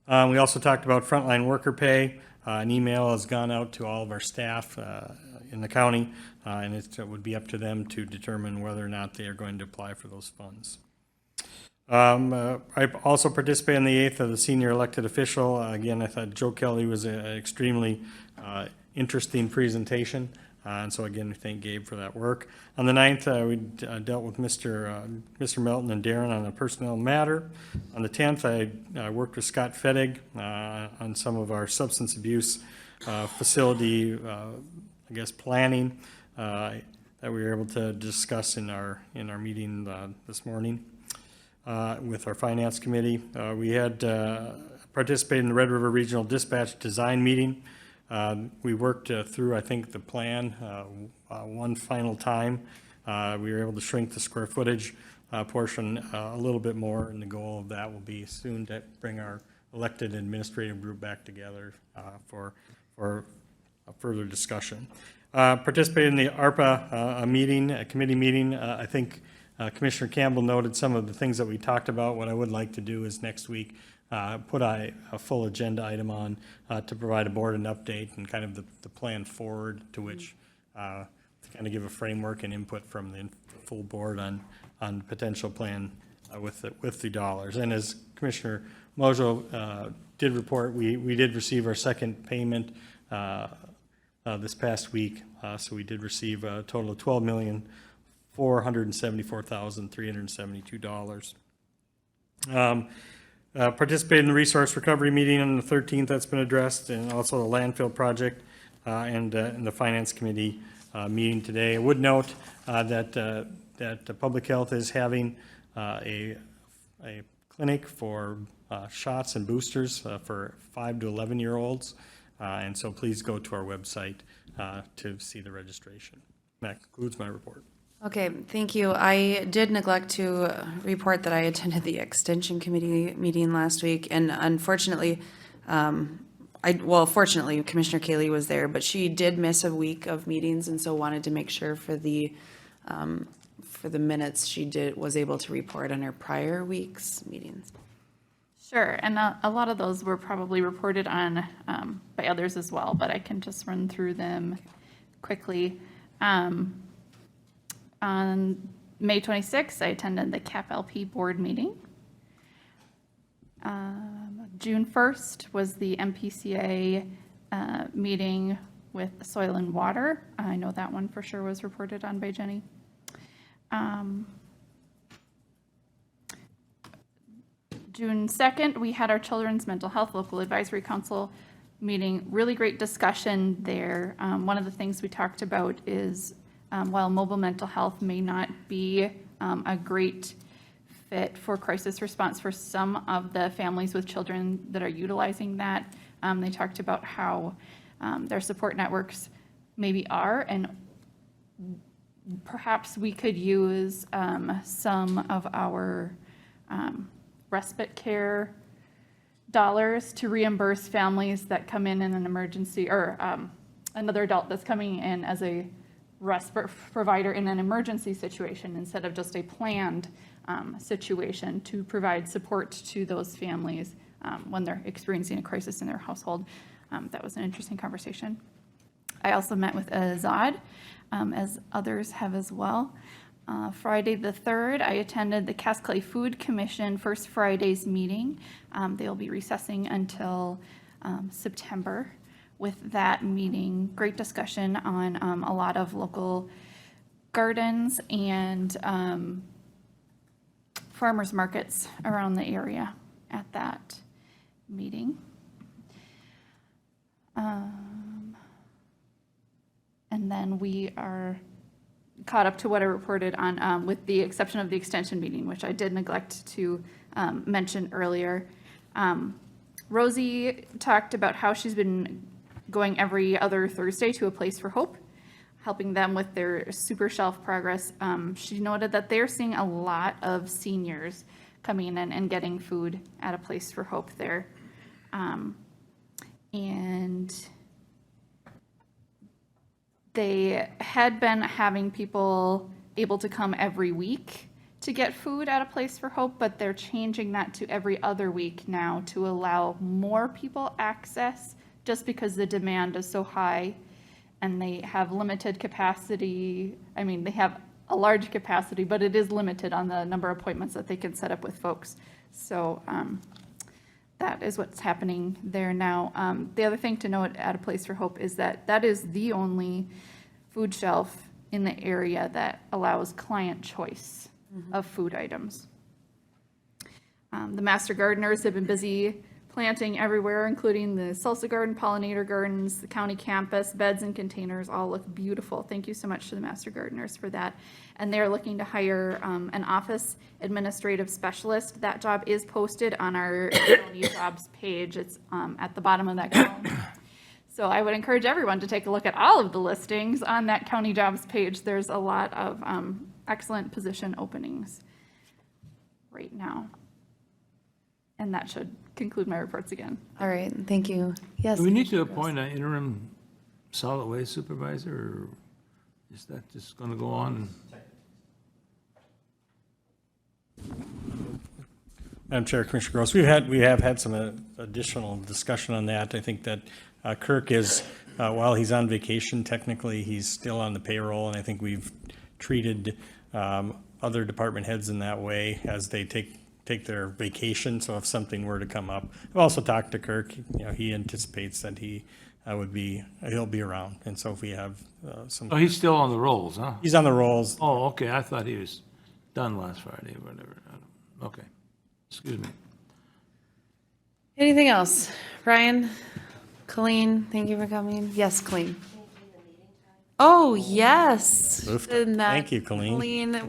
[SPEAKER 3] We also talked about frontline worker pay. An email has gone out to all of our staff in the county, and it would be up to them to determine whether or not they are going to apply for those funds. I also participated in the 8th of the senior elected official. Again, I thought Joe Kelly was an extremely interesting presentation. And so again, thank Gabe for that work. On the 9th, we dealt with Mr. Melton and Darren on a personnel matter. On the 10th, I worked with Scott Fettig on some of our substance abuse facility, planning that we were able to discuss in our meeting this morning with our finance committee. We had participated in the Red River Regional Dispatch Design Meeting. We worked through, I think, the plan one final time. We were able to shrink the square footage portion a little bit more, and the goal of that will be soon to bring our elected administrative group back together for a further discussion. Participated in the ARPA committee meeting. I think Commissioner Campbell noted some of the things that we talked about. What I would like to do is next week put a full agenda item on to provide a board an update and kind of the plan forward, to which to kind of give a framework and input from the full board on the potential plan with the dollars. And as Commissioner Mojo did report, we did receive our second payment this past week. So we did receive a total of $12,474,372. Participated in the resource recovery meeting on the 13th, that's been addressed, and also the landfill project and the finance committee meeting today. I would note that public health is having a clinic for shots and boosters for 5 to 11-year-olds, and so please go to our website to see the registration. That concludes my report.
[SPEAKER 1] Okay, thank you. I did neglect to report that I attended the Extension Committee meeting last week, and unfortunately, fortunately, Commissioner Kaylee was there, but she did miss a week of meetings, and so wanted to make sure for the minutes she was able to report on her prior week's meetings.
[SPEAKER 8] Sure, and a lot of those were probably reported on by others as well, but I can just run through them quickly. On May 26th, I attended the CAP-LP board meeting. June 1st was the MPCA meeting with Soil and Water. I know that one for sure was reported on by Jenny. June 2nd, we had our Children's Mental Health Local Advisory Council meeting. Really great discussion there. One of the things we talked about is while mobile mental health may not be a great fit for crisis response for some of the families with children that are utilizing that, they talked about how their support networks maybe are, and perhaps we could use some of our respite care dollars to reimburse families that come in an emergency, or another adult that's coming in as a respite provider in an emergency situation instead of just a planned situation, to provide support to those families when they're experiencing a crisis in their household. That was an interesting conversation. I also met with Azad, as others have as well. Friday the 3rd, I attended the Cass Clay Food Commission First Friday's meeting. They'll be recessing until September. With that meeting, great discussion on a lot of local gardens and farmers markets around the area at that meeting. And then we are caught up to what I reported on, with the exception of the extension meeting, which I did neglect to mention earlier. Rosie talked about how she's been going every other Thursday to A Place for Hope, helping them with their super shelf progress. She noted that they're seeing a lot of seniors coming in and getting food at A Place for Hope there. And they had been having people able to come every week to get food at A Place for Hope, but they're changing that to every other week now to allow more people access, just because the demand is so high and they have limited capacity. I mean, they have a large capacity, but it is limited on the number of appointments that they can set up with folks. So that is what's happening there now. The other thing to note at A Place for Hope is that that is the only food shelf in the area that allows client choice of food items. The master gardeners have been busy planting everywhere, including the salsa garden, pollinator gardens, the county campus, beds and containers all look beautiful. Thank you so much to the master gardeners for that. And they're looking to hire an office administrative specialist. That job is posted on our county jobs page. It's at the bottom of that column. So I would encourage everyone to take a look at all of the listings on that county jobs page. There's a lot of excellent position openings right now. And that should conclude my reports again.
[SPEAKER 1] All right, thank you. Yes.
[SPEAKER 4] Do we need to appoint an interim solid waste supervisor, or is that just going to go on?
[SPEAKER 3] Madam Chair, Commissioner Gross, we have had some additional discussion on that. I think that Kirk is, while he's on vacation, technically he's still on the payroll, and I think we've treated other department heads in that way as they take their vacation. So if something were to come up, I've also talked to Kirk. You know, he anticipates that he'll be around, and so if we have some.
[SPEAKER 4] Oh, he's still on the rolls, huh?
[SPEAKER 3] He's on the rolls.
[SPEAKER 4] Oh, okay, I thought he was done last Friday or whatever. Okay, excuse me.
[SPEAKER 1] Anything else? Brian, Colleen, thank you for coming. Yes, Colleen. Oh, yes.
[SPEAKER 3] Thank you, Colleen.
[SPEAKER 1] Colleen,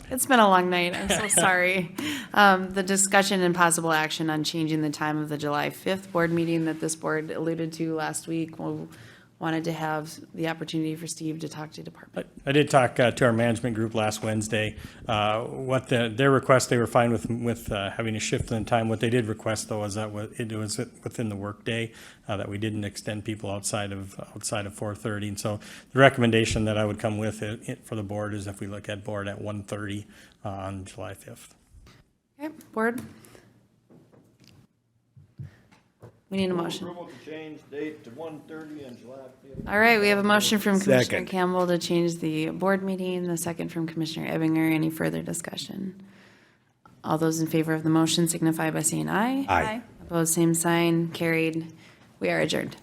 [SPEAKER 1] it's been a long night. I'm so sorry. The discussion and possible action on changing the time of the July 5th board meeting that this board alluded to last week. We wanted to have the opportunity for Steve to talk to department.
[SPEAKER 3] I did talk to our management group last Wednesday. What their request, they were fine with having a shift in time. What they did request, though, is that it was within the workday, that we didn't extend people outside of 4:30. And so the recommendation that I would come with it for the board is if we look at board at 1:30 on July 5th.
[SPEAKER 1] Okay, board. We need a motion.
[SPEAKER 2] Approval to change date to 1:30 on July 5th.
[SPEAKER 1] All right, we have a motion from Commissioner
[SPEAKER 6] Second.
[SPEAKER 1] Campbell to change the board meeting, the second from Commissioner Ebinger. Any further discussion? All those in favor of the motion signify by saying aye.
[SPEAKER 6] Aye.
[SPEAKER 1] Opposed, same sign, carried. We are adjourned.